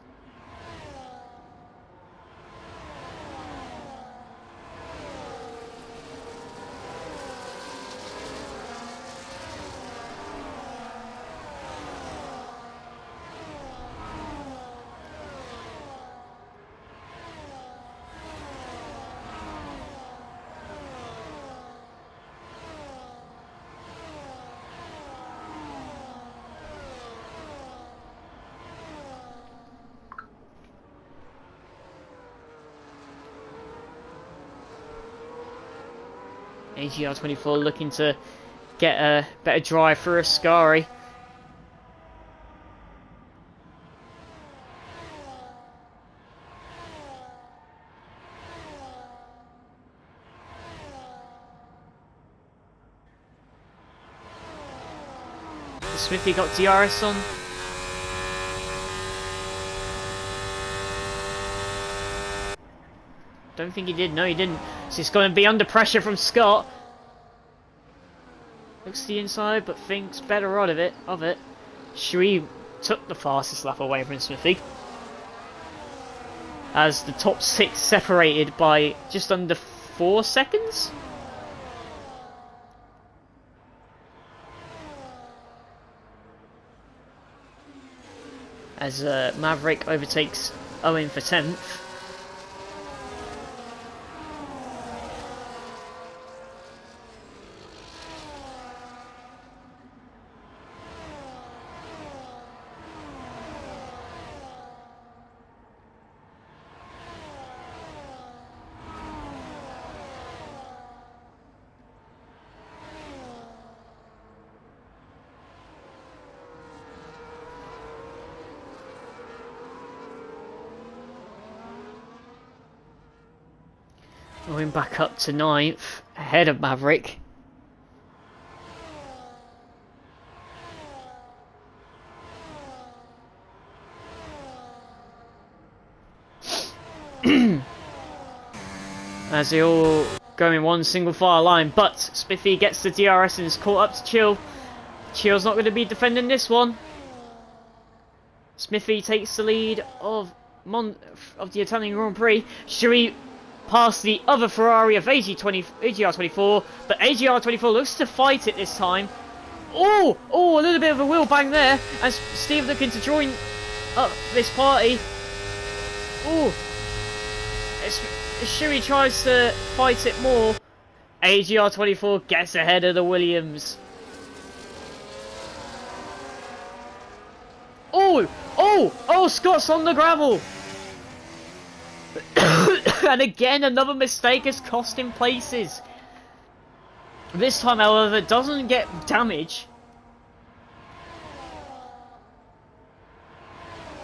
AGR24 looking to get a better drive for Ascari. Smithy got DRS on. Don't think he did. No, he didn't. So he's going to be under pressure from Scott. Looks to the inside, but thinks better of it. Shui took the fastest lap away from Smithy. As the top 6 separated by just under 4 seconds. As Maverick overtakes Owen for 10th. Going back up to 9th, ahead of Maverick. As they all go in one single file line, but Smithy gets the DRS and is caught up to Chill. Chill's not going to be defending this one. Smithy takes the lead of the Italian Grand Prix. Shui past the other Ferrari of AGR24, but AGR24 looks to fight it this time. Oh, a little bit of a wheel bang there, as Steve looking to join up this party. Oh, Shui tries to fight it more. AGR24 gets ahead of the Williams. Oh, Scott's on the gravel. And again, another mistake has cost him places. This time, however, doesn't get damage.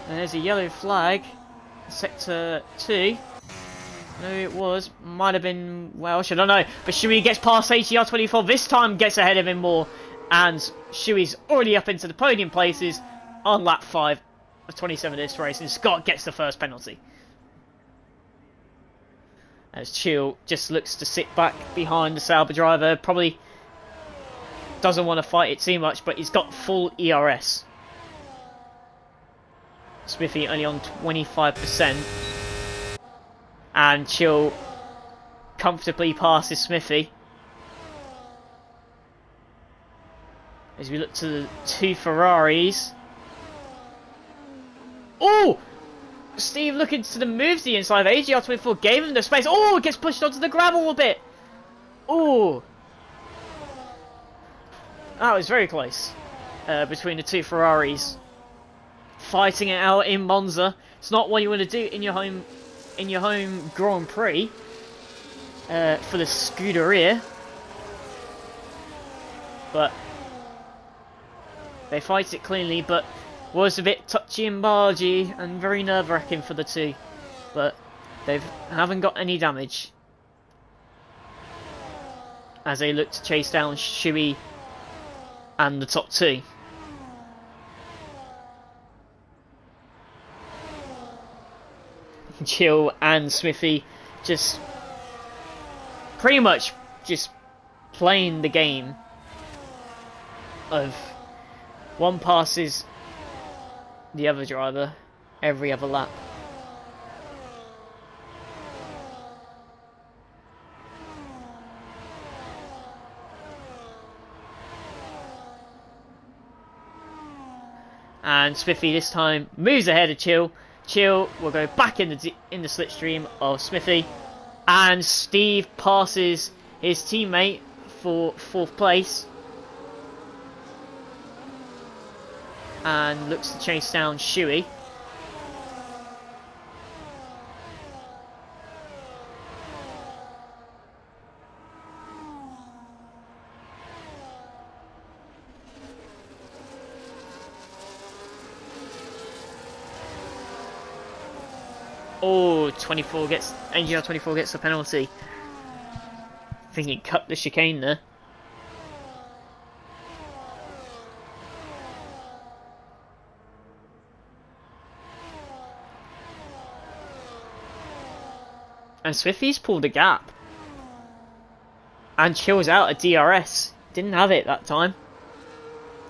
And there's a yellow flag. Sector 2. No, it was. Might have been Welsh, I don't know. But Shui gets past AGR24. This time gets ahead of him more. And Shui's already up into the podium places on lap 5 of 27 of this race. And Scott gets the first penalty. As Chill just looks to sit back behind the Sauber driver. Probably doesn't want to fight it too much, but he's got full ERS. Smithy only on 25%. And Chill comfortably passes Smithy. As we look to the 2 Ferraris. Oh! Steve looking to move to the inside of AGR24, gave him the space. Oh, gets pushed onto the gravel a bit. Oh, that was very close between the two Ferraris, fighting it out in Monza. It's not what you want to do in your home Grand Prix for the Scuderia, but they fight it cleanly. But was a bit touchy and bargy and very nerve-wracking for the two, but they haven't got any damage as they look to chase down Shui and the top two. Chill and Smithy just pretty much just playing the game of one passes the other driver every other lap. And Smithy this time moves ahead of Chill. Chill will go back in the slipstream of Smithy, and Steve passes his teammate for 4th place and looks to chase down Shui. Oh, NGR24 gets the penalty. I think he cut the chicane there. And Smithy's pulled a gap. And chills out a DRS. Didn't have it that time.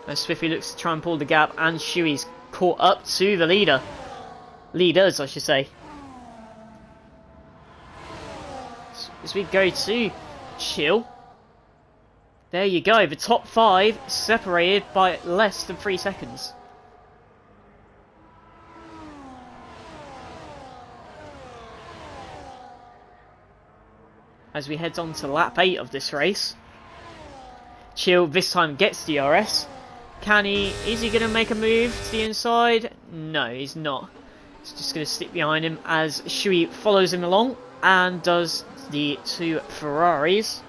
And Smithy looks to try and pull the gap, and Shui's caught up to the leader. Leaders, I should say. As we go to Chill. There you go, the top 5 separated by less than 3 seconds. As we head on to lap 8 of this race. Chill this time gets DRS. Is he going to make a move to the inside? No, he's not. He's just going to stick behind him as Shui follows him along and does the 2 Ferraris.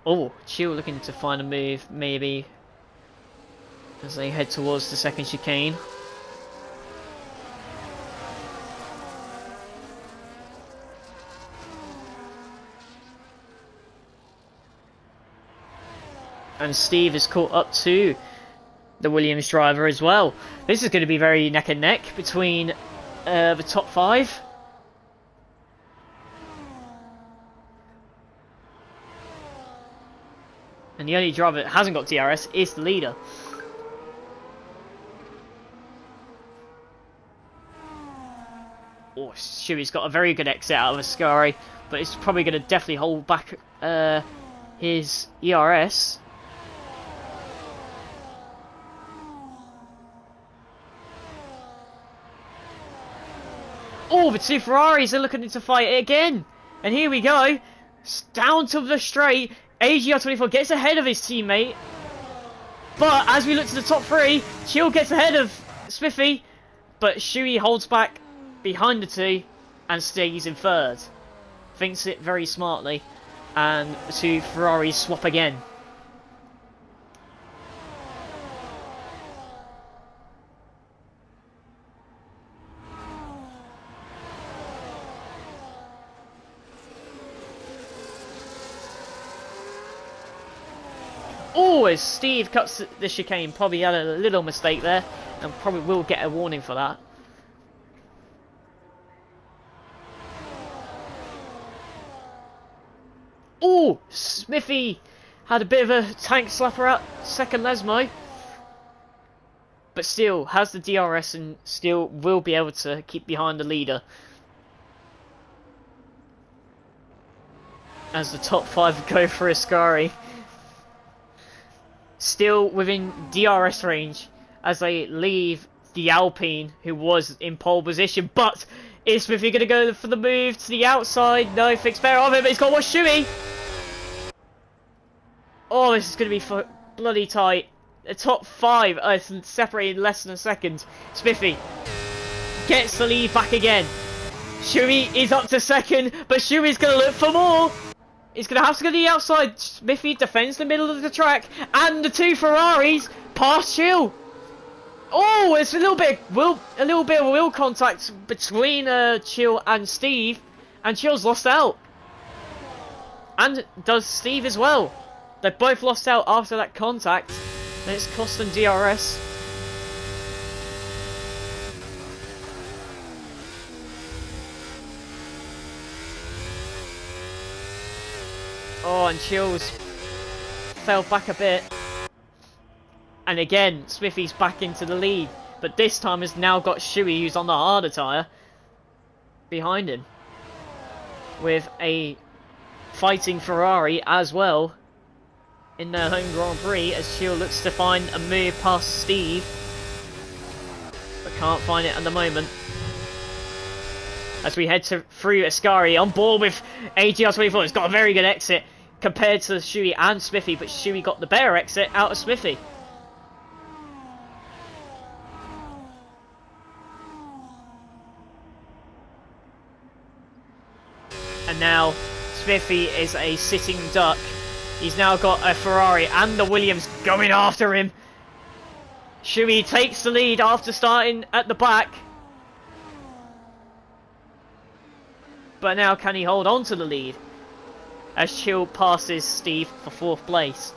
Oh, Chill looking to find a move, maybe, as they head towards the second chicane. And Steve is caught up to the Williams driver as well. This is going to be very neck and neck between the top 5. And the only driver that hasn't got DRS is the leader. Oh, Shui's got a very good exit out of Ascari, but it's probably going to definitely hold back his ERS. Oh, the 2 Ferraris are looking to fight it again. And here we go. Down to the straight. AGR24 gets ahead of his teammate. But as we look to the top 3, Chill gets ahead of Smithy. But Shui holds back behind the 2 and stays in 3rd. Thinks it very smartly. And the 2 Ferraris swap again. Oh, as Steve cuts the chicane, probably had a little mistake there, and probably will get a warning for that. Oh, Smithy had a bit of a tank slapper out second Lesmo, but still has the DRS and still will be able to keep behind the leader. as the top 5 go for Ascari. Still within DRS range as they leave the Alpine, who was in pole position. But is Smithy going to go for the move to the outside? No, fixed fair of it, but he's got one shoey. Oh, this is going to be bloody tight. The top 5 are separated less than a second. Smithy gets the lead back again. Shoey is up to second, but Shoey's going to look for more. He's going to have to go to the outside. Smithy defends the middle of the track, and the 2 Ferraris pass Chill. Oh, it's a little bit of wheel contact between Chill and Steve, and Chill's lost out, and does Steve as well. They both lost out after that contact, and it's cost them DRS. Oh, and Chills fell back a bit. And again, Smithy's back into the lead. But this time has now got Shoey, who's on the harder tyre, behind him. With a fighting Ferrari as well in their home Grand Prix, as Chill looks to find a move past Steve. But can't find it at the moment. As we head through Ascari, on board with AGR24. It's got a very good exit compared to Shoey and Smithy, but Shoey got the better exit out of Smithy. And now Smithy is a sitting duck. He's now got a Ferrari and the Williams going after him. Shoey takes the lead after starting at the back. But now can he hold on to the lead? As Chill passes Steve for 4th place.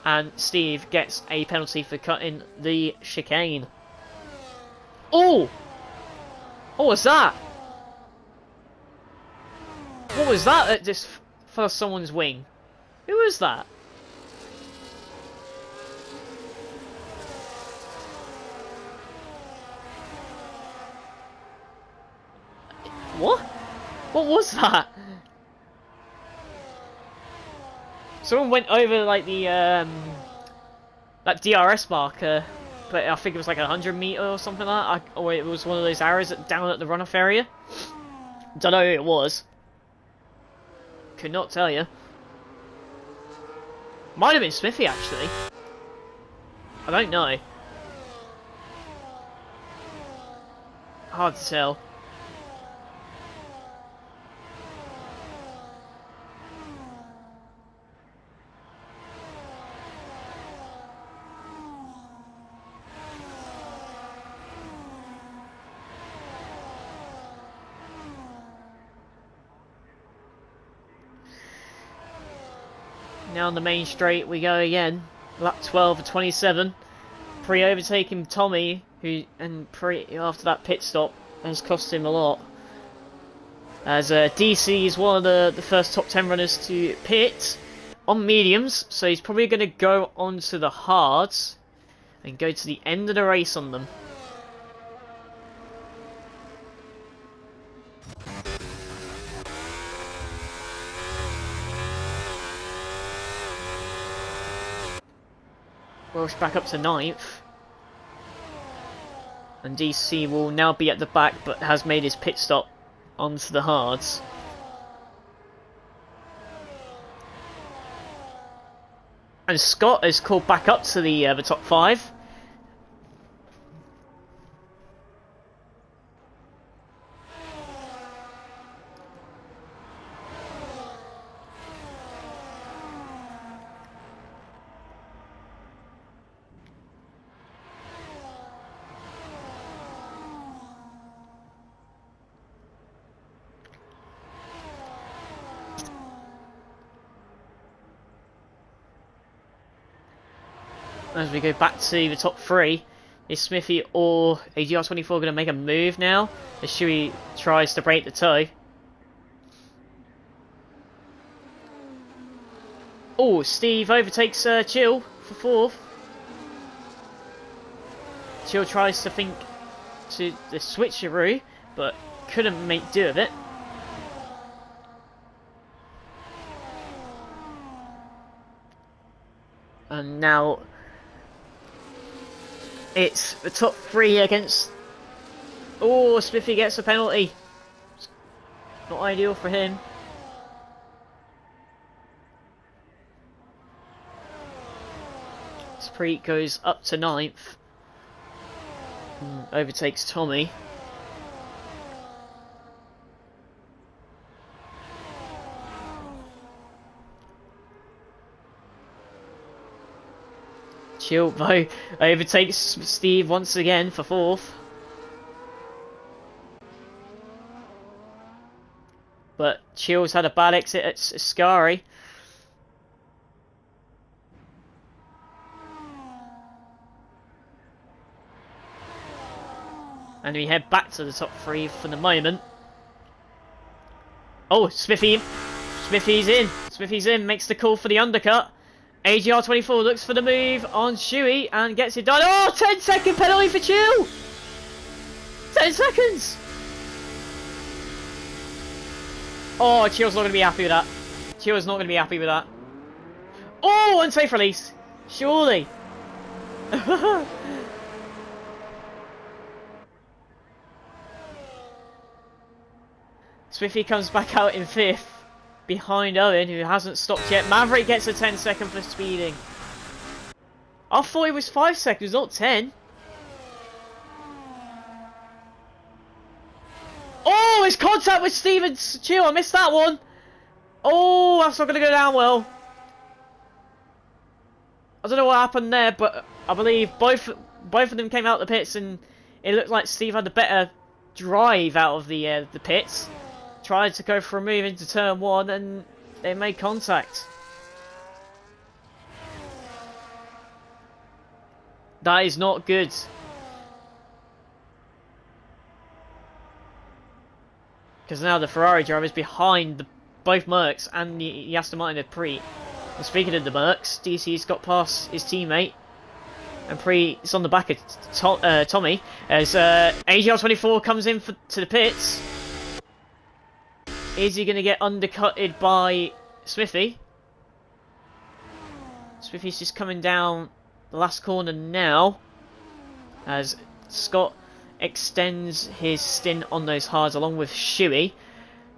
And Steve gets a penalty for cutting the chicane. Oh! What was that? What was that that just for someone's wing? Who was that? What? What was that? Someone went over like the that DRS marker, but I think it was like 100 meter or something like that. Or it was one of those arrows down at the runoff area. Don't know who it was. Could not tell you. Might have been Smithy actually. I don't know. Hard to tell. Now on the main straight we go again. Lap 12 of 27. Pre-overtaking Tommy, who after that pit stop has cost him a lot. As DC is one of the first top 10 runners to pit on mediums, so he's probably going to go onto the hards and go to the end of the race on them. Welsh back up to 9th. And DC will now be at the back, but has made his pit stop onto the hards. And Scott is called back up to the top 5. As we go back to the top 3, is Smithy or AGR24 going to make a move now? As Shoey tries to break the toe. Oh, Steve overtakes Chill for 4th. Chill tries to think to the switcheroo, but couldn't make do of it. And now it's the top 3 against... Oh, Smithy gets a penalty. Not ideal for him. Preet goes up to 9th. Overtakes Tommy. Chill though overtakes Steve once again for 4th. But Chill's had a bad exit at Scary. And we head back to the top 3 for the moment. Oh, Smithy. Smithy's in. Smithy's in. Makes the call for the undercut. AGR24 looks for the move on Shuey and gets it done. Oh, 10-second penalty for Chill. 10 seconds. Oh, Chill's not going to be happy with that. Chill's not going to be happy with that. Oh, unsafe release. Surely. Smithy comes back out in 5th, behind Owen, who hasn't stopped yet. Maverick gets a 10-second for speeding. I thought it was 5 seconds, not 10. Oh, it's contact with Stevens. Chill, I missed that one. Oh, that's not going to go down well. I don't know what happened there, but I believe both of them came out the pits, and it looked like Steve had the better drive out of the pits. Tried to go for a move into turn 1 and they made contact. That is not good. Because now the Ferrari driver is behind both Mercs and the Aston Martin of Preet. And speaking of the Mercs, DC's got past his teammate. And Preet is on the back of Tommy as AGR24 comes in to the pits. Is he going to get undercutted by Smithy? Smithy's just coming down the last corner now as Scott extends his stint on those hards along with Shuey.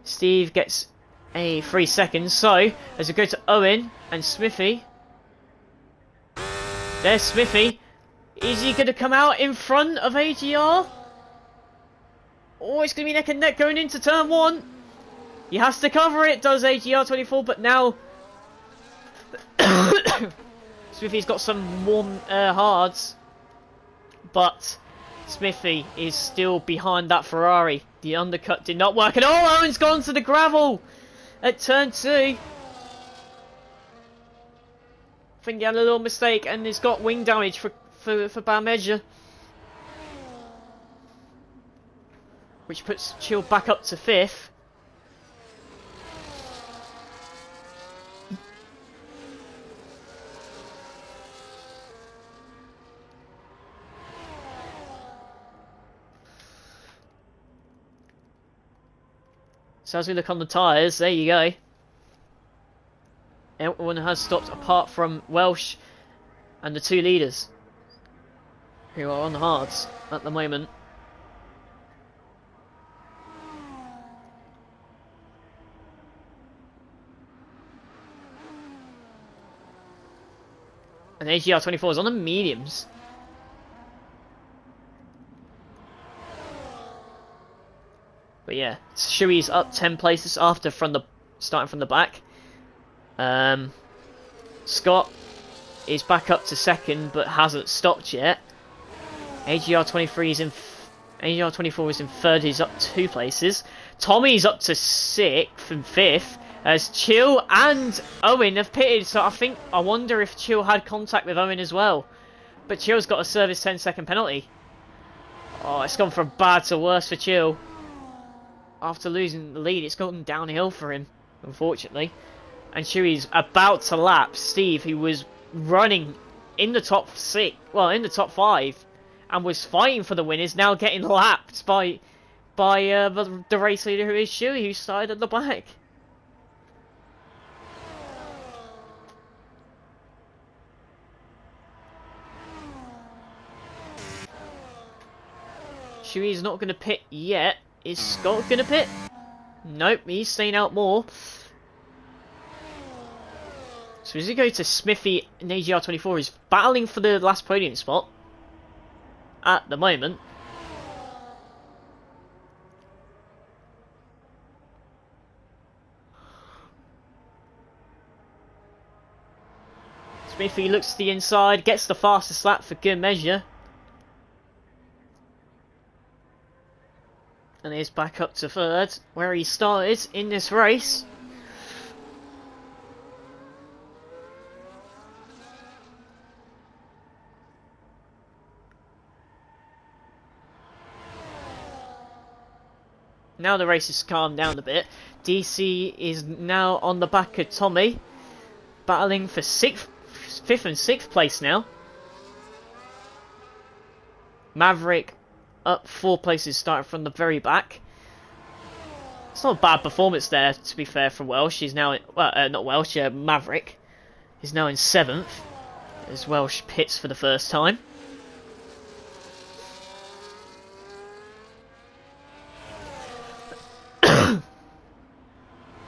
Steve gets a 3 seconds, so as we go to Owen and Smithy. There's Smithy. Is he going to come out in front of AGR? Oh, it's going to be neck and neck going into turn 1. He has to cover it, does AGR24, but now Smithy's got some warm hards, but Smithy is still behind that Ferrari. The undercut did not work, and oh, Owen's gone to the gravel at turn 2. I think he had a little mistake, and he's got wing damage for bad measure, which puts Chill back up to 5th. So as we look on the tyres, there you go. Everyone has stopped apart from Welsh and the 2 leaders, who are on hards at the moment. And AGR24 is on the mediums. But yeah, Shuey's up 10 places after starting from the back. Scott is back up to 2nd, but hasn't stopped yet. AGR24 is in 3rd. He's up 2 places. Tommy's up to 6th and 5th. As Chill and Owen have pitted, so I wonder if Chill had contact with Owen as well. But Chill's got a service 10-second penalty. Oh, it's gone from bad to worse for Chill. After losing the lead, it's gone downhill for him, unfortunately. And Shuey's about to lap Steve, who was running in the top 6, well, in the top 5, and was fighting for the win, is now getting lapped by the race leader, who is Shuey, who started at the back. Shui's not going to pit yet. Is Scott going to pit? Nope, he's staying out more. So as we go to Smithy and AGR24, he's battling for the last podium spot at the moment. Smithy looks to the inside, gets the fastest lap for good measure. And is back up to third, where he started in this race. Now the race has calmed down a bit. DC is now on the back of Tommy, battling for 5th and 6th place now. Maverick up 4 places, starting from the very back. It's not a bad performance there, to be fair, for Welsh. He's now, not Welsh, Maverick is now in 7th, as Welsh pits for the first time.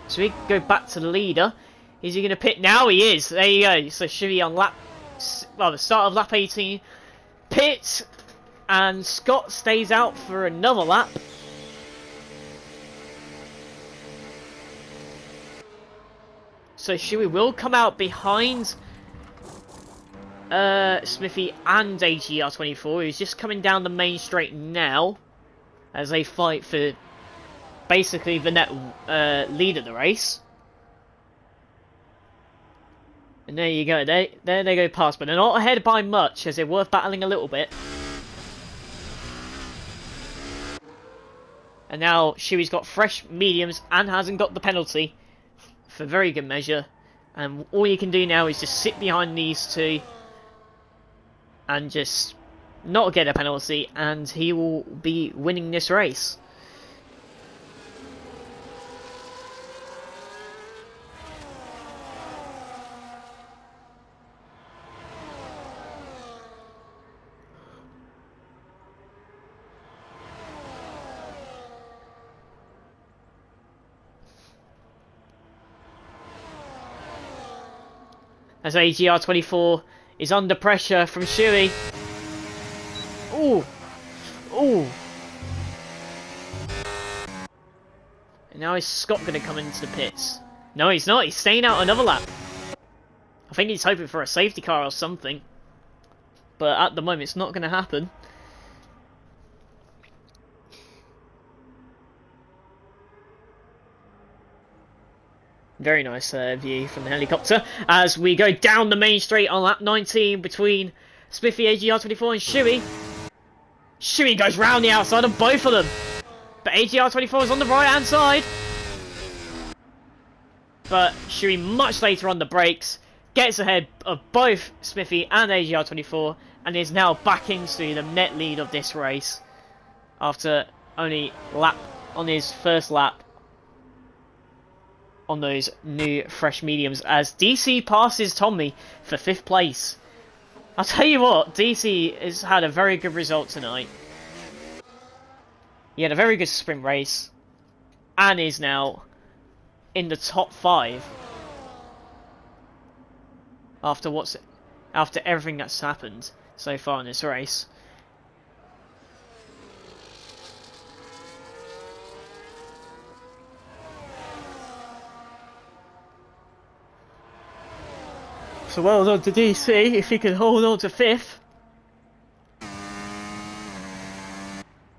So we go back to the leader. Is he going to pit now? He is. There you go. So Shuey on lap, well, the start of lap 18, pits, and Scott stays out for another lap. So Shuey will come out behind Smithy and AGR24, who's just coming down the main straight now, as they fight for basically the net lead of the race. And there you go, there they go past, but they're not ahead by much, as they're worth battling a little bit. And now Shuey's got fresh mediums and hasn't got the penalty for very good measure. And all you can do now is just sit behind these two and just not get a penalty, and he will be winning this race. As AGR24 is under pressure from Shuey. Ooh! Ooh! And now is Scott going to come into the pits? No, he's not. He's staying out another lap. I think he's hoping for a safety car or something. But at the moment, it's not going to happen. Very nice view from the helicopter as we go down the main straight on lap 19 between Smithy, AGR24 and Shuey. Shuey goes round the outside of both of them, but AGR24 is on the right hand side. But Shuey much later on the brakes gets ahead of both Smithy and AGR24 and is now back into the net lead of this race after only on his first lap on those new fresh mediums, as DC passes Tommy for 5th place. I'll tell you what, DC has had a very good result tonight. He had a very good sprint race and is now in the top 5 after everything that's happened so far in this race. So well done to DC if he can hold on to 5th.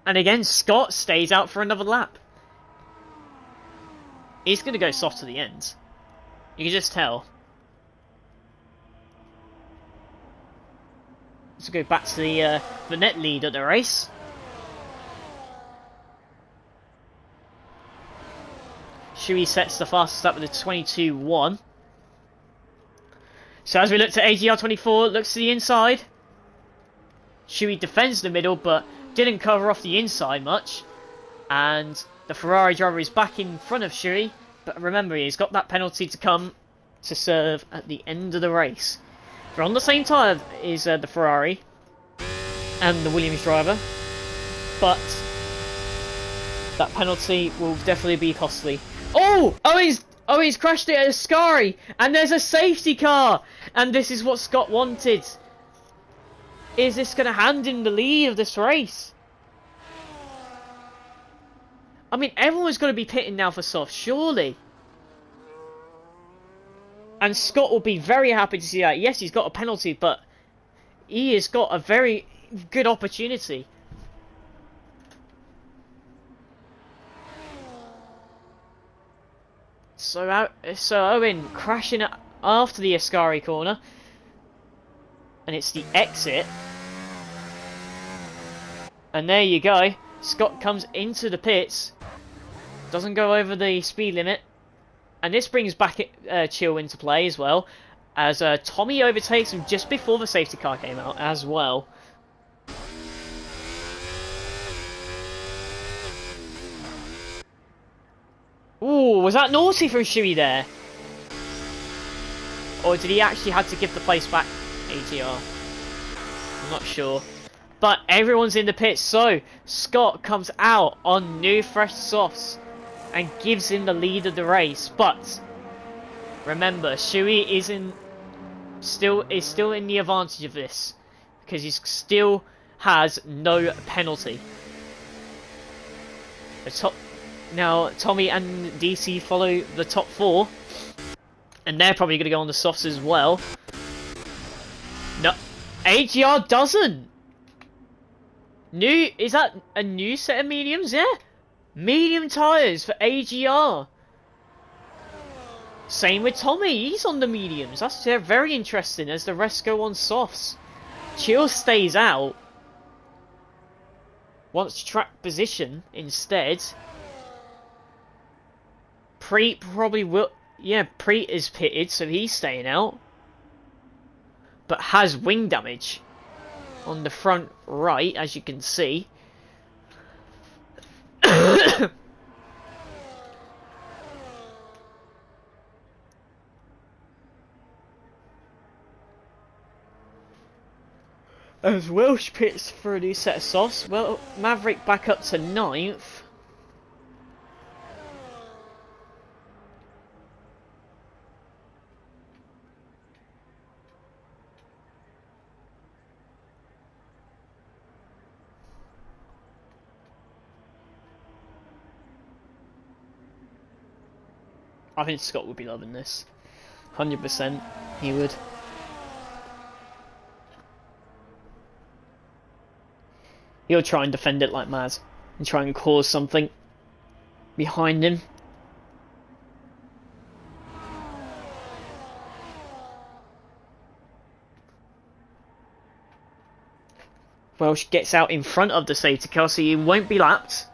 And again, Scott stays out for another lap. He's going to go soft to the end. You can just tell. Let's go back to the net lead of the race. Shuey sets the fastest lap with a 22.1. So as we look to AGR24, looks to the inside. Shuey defends the middle, but didn't cover off the inside much. And the Ferrari driver is back in front of Shuey. But remember, he's got that penalty to come to serve at the end of the race. They're on the same tyre is the Ferrari and the Williams driver. but that penalty will definitely be costly. Oh! Owens crashed it at Ascari, and there's a safety car, and this is what Scott wanted. Is this going to hand him the lead of this race? I mean, everyone's going to be pitting now for soft, surely. And Scott will be very happy to see that. Yes, he's got a penalty, but he has got a very good opportunity. So Owen crashing after the Ascari corner. And it's the exit. And there you go. Scott comes into the pits. Doesn't go over the speed limit. And this brings back Chill into play as well. As Tommy overtakes him just before the safety car came out as well. Ooh, was that naughty from Shuey there? Or did he actually have to give the place back, AGR? I'm not sure. But everyone's in the pits, so Scott comes out on new fresh softs and gives him the lead of the race. But remember, Shuey is still in the advantage of this because he still has no penalty. Now Tommy and DC follow the top 4, and they're probably going to go on the softs as well. No, AGR doesn't. Is that a new set of mediums? Yeah, medium tyres for AGR. Same with Tommy, he's on the mediums. That's very interesting as the rest go on softs. Chill stays out. Wants track position instead. Preet probably will. Yeah, Preet is pitted, so he's staying out. But has wing damage on the front right, as you can see. As Welsh pits for a new set of softs. Well, Maverick back up to 9th. I think Scott would be loving this. 100%, he would. He'll try and defend it like mad. And try and cause something behind him. Welsh gets out in front of the safety car, so he won't be lapped.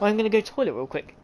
I'm going to go toilet real quick.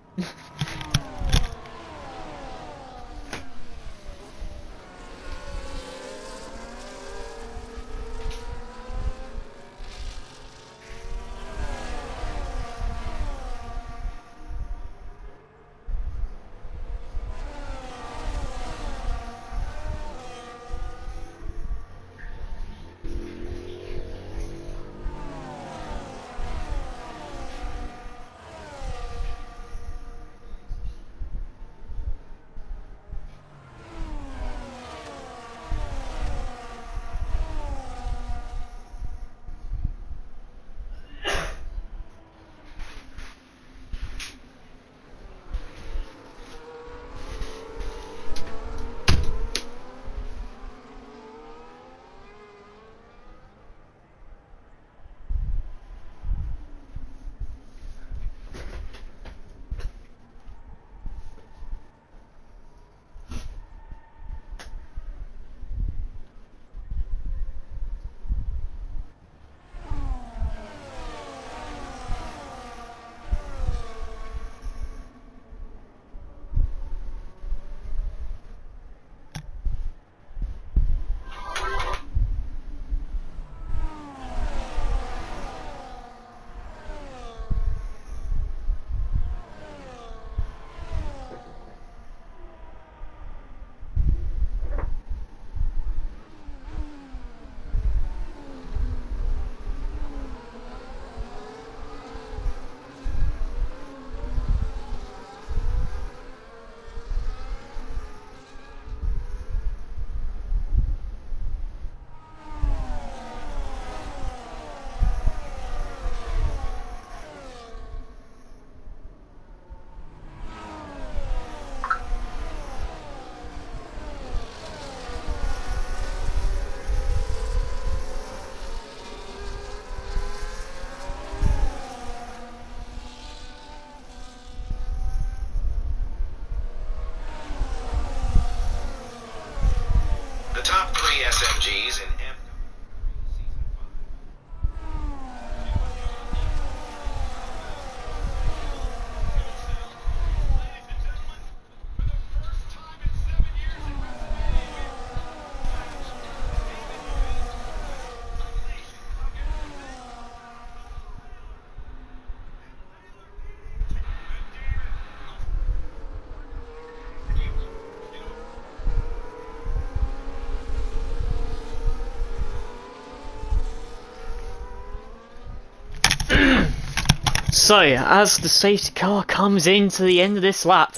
So, as the safety car comes into the end of this lap,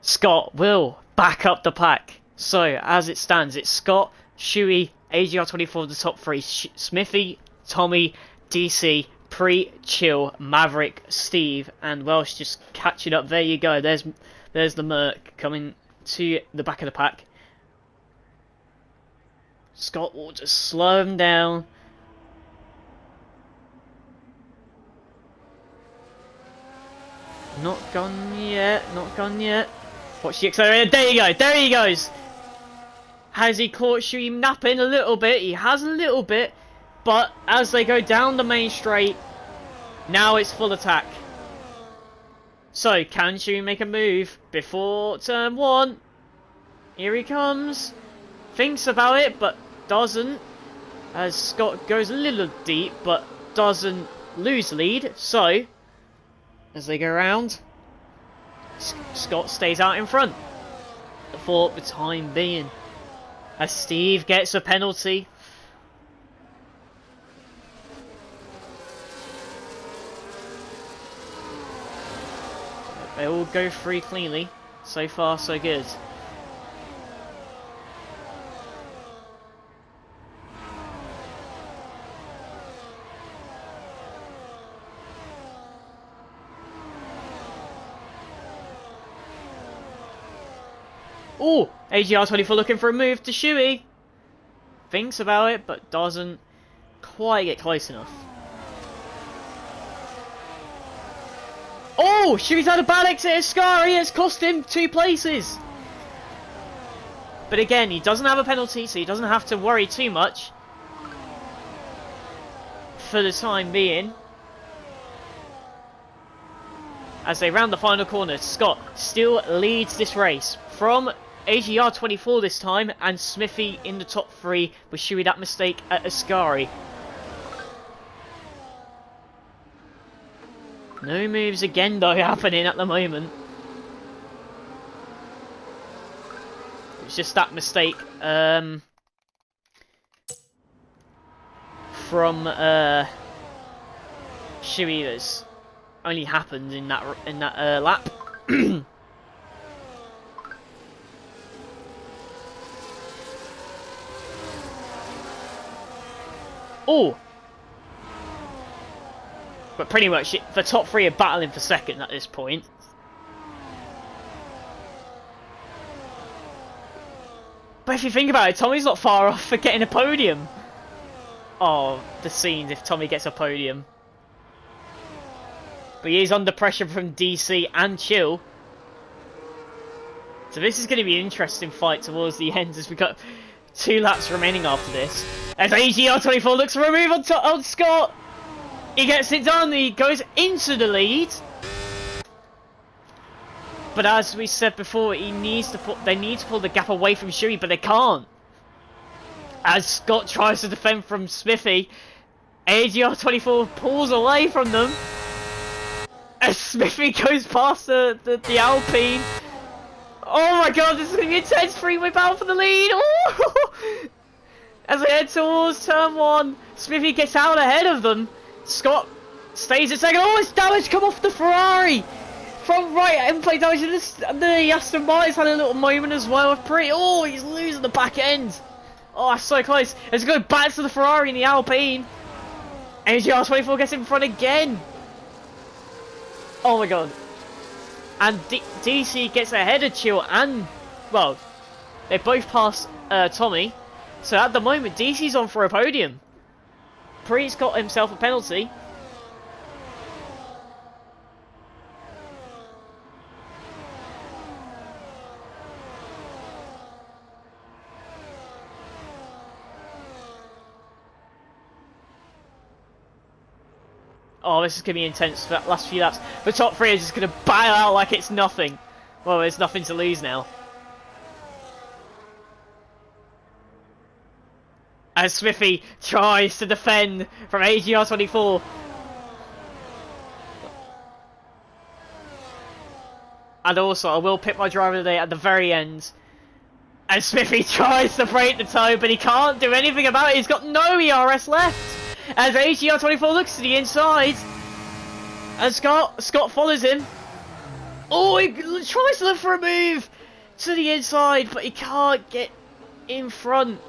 Scott will back up the pack. So, as it stands, it's Scott, Shuey, AGR24 the top three, Smithy, Tommy, DC, Pre, Chill, Maverick, Steve, and Welsh just catching up. There you go. There's the Merc coming to the back of the pack. Scott will just slow him down. Not gone yet. Not gone yet. Watch the accelerator. There you go. There he goes. Has he caught Shuey napping a little bit? He has a little bit. But as they go down the main straight, now it's full attack. So, can Shuey make a move before turn 1? Here he comes. Thinks about it, but doesn't. As Scott goes a little deep, but doesn't lose lead. So, as they go around, Scott stays out in front for the time being. As Steve gets a penalty. They all go free cleanly. So far, so good. Oh, AGR24 looking for a move to Shuey. Thinks about it, but doesn't quite get close enough. Oh, Shuey's had a bad exit at Ascari. It's cost him 2 places. But again, he doesn't have a penalty, so he doesn't have to worry too much for the time being. As they round the final corner, Scott still leads this race from AGR24 this time, and Smithy in the top 3 with Shuey that mistake at Ascari. No moves again though happening at the moment. It's just that mistake from Shuey that's only happened in that lap. Oh! But pretty much the top 3 are battling for second at this point. But if you think about it, Tommy's not far off for getting a podium. Oh, the scenes if Tommy gets a podium. But he is under pressure from DC and Chill. So this is going to be an interesting fight towards the end as we've got 2 laps remaining after this. As AGR24 looks for a move on Scott. He gets it done. He goes into the lead. But as we said before, they need to pull the gap away from Shuey, but they can't. As Scott tries to defend from Smithy, AGR24 pulls away from them. As Smithy goes past the Alpine. Oh my god, this is going to be intense. 3-way battle for the lead. Oh! As they head towards turn 1, Smithy gets out ahead of them. Scott stays at second. Oh, it's damage come off the Ferrari! Front right in-play damage. And the Aston Martin's had a little moment as well with Pretty. Oh, he's losing the back end. Oh, that's so close. It's going back to the Ferrari in the Alpine. AGR24 gets in front again. Oh my god. And DC gets ahead of Chill and, well, they both pass Tommy. So at the moment, DC's on for a podium. Preet's got himself a penalty. Oh, this is going to be intense for that last few laps. The top 3 are just going to bail out like it's nothing. Well, there's nothing to lose now. As Smithy tries to defend from AGR24. And also, I will pick my driver today at the very end. And Smithy tries to break the toe, but he can't do anything about it. He's got no ERS left. As AGR24 looks to the inside. And Scott follows him. Oh, he tries to look for a move to the inside, but he can't get in front.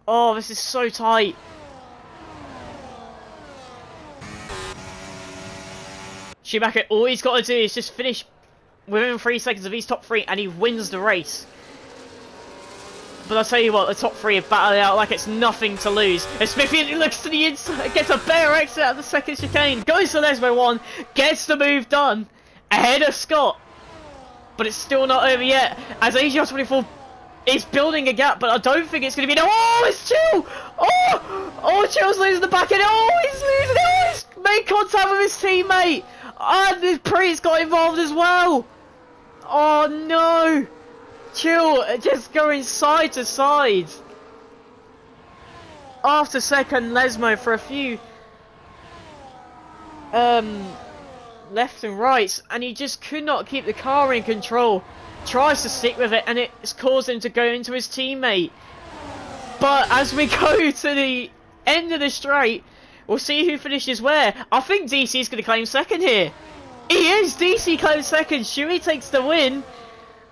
Oh, this is so tight. Schumacher, all he's got to do is just finish within 3 seconds of his top 3 and he wins the race. But I'll tell you what, the top 3 are battling out like it's nothing to lose. And Smithy looks to the inside, gets a better exit out of the second chicane, goes to Lesmo 1, gets the move done, ahead of Scott. But it's still not over yet, as AGR24 is building a gap, but I don't think it's going to be... Oh, it's Chill! Oh, Chill's losing the back end. Oh, he's losing it. Oh, he's made contact with his teammate. And the Preet's got involved as well. Oh, no. Chill just going side to side. After second, Lesmo for a few left and rights, and he just could not keep the car in control. Tries to stick with it, and it's caused him to go into his teammate. But as we go to the end of the straight, we'll see who finishes where. I think DC is going to claim second here. He is! DC claims second. Shuey takes the win.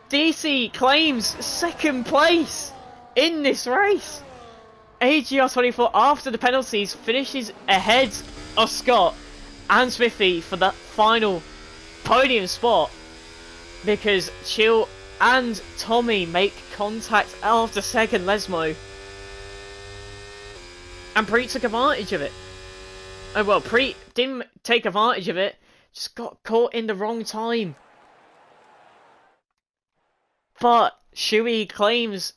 DC claims second place in this race. AGR24, after the penalties, finishes ahead of Scott and Smithy for the final podium spot, because Chill and Tommy make contact after second Lesmo. And Preet took advantage of it. Oh well, Preet didn't take advantage of it, just got caught in the wrong time. But Shuey claims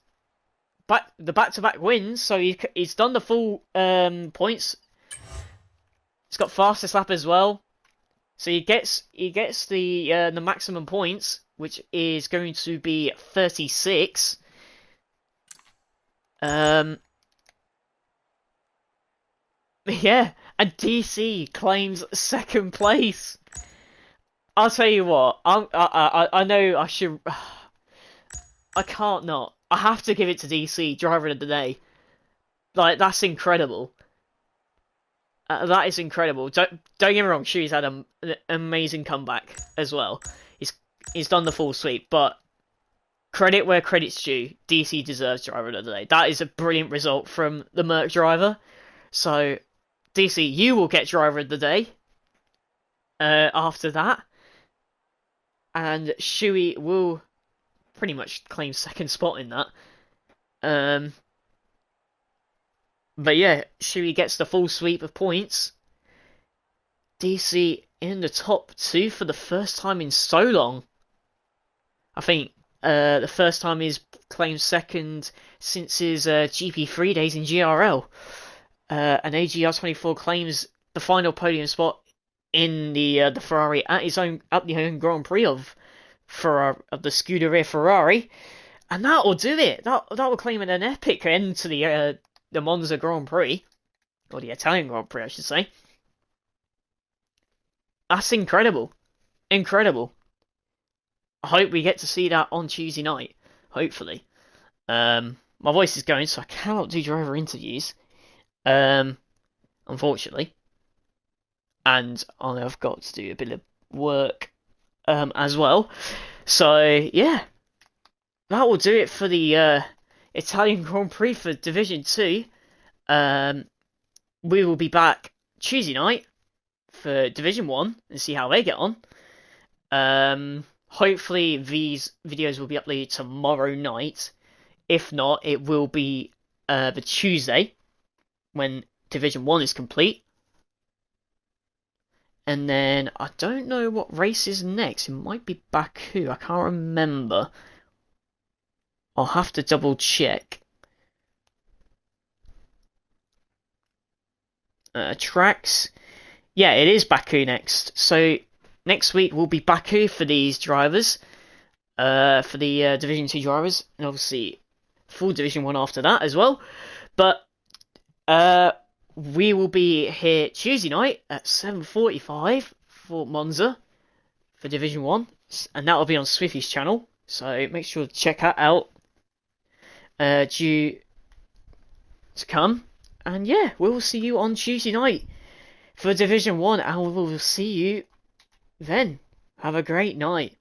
the back-to-back wins, so he's done the full points. He's got fastest lap as well, so he gets the maximum points, which is going to be 36. Yeah, and DC claims second place. I'll tell you what, I know I should. I can't not. I have to give it to DC, driver of the day. Like, that's incredible. That is incredible. Don't get me wrong, Shuey's had an amazing comeback as well. He's done the full sweep, but credit where credit's due. DC deserves driver of the day. That is a brilliant result from the Merc driver. So, DC, you will get driver of the day after that. And Shuey will pretty much claim second spot in that. But yeah, Shuey gets the full sweep of points. DC in the top 2 for the first time in so long. I think the first time he's claimed second since his GP3 days in GRL. And AGR24 claims the final podium spot in the Ferrari at the home Grand Prix of the Scuderia Ferrari, and that will do it. That will claim an epic end to the Monza Grand Prix, or the Italian Grand Prix, I should say. That's incredible, incredible. I hope we get to see that on Tuesday night. Hopefully, my voice is going, so I cannot do driver interviews, unfortunately, and I've got to do a bit of work as well. So yeah, that will do it for the Italian Grand Prix for Division 2. We will be back Tuesday night for Division 1 and see how they get on. Hopefully these videos will be uploaded tomorrow night. If not, it will be the Tuesday when Division 1 is complete. And then, I don't know what race is next. It might be Baku. I can't remember. I'll have to double check. Tracks. Yeah, it is Baku next. So, next week will be Baku for these drivers. For the Division 2 drivers. And obviously, full Division 1 after that as well. But, we will be here Tuesday night at 7:45 for Monza for Division 1, and that will be on Smithy's channel, so make sure to check that out. Due to come, And yeah, we will see you on Tuesday night for Division 1, and we will see you then. Have a great night.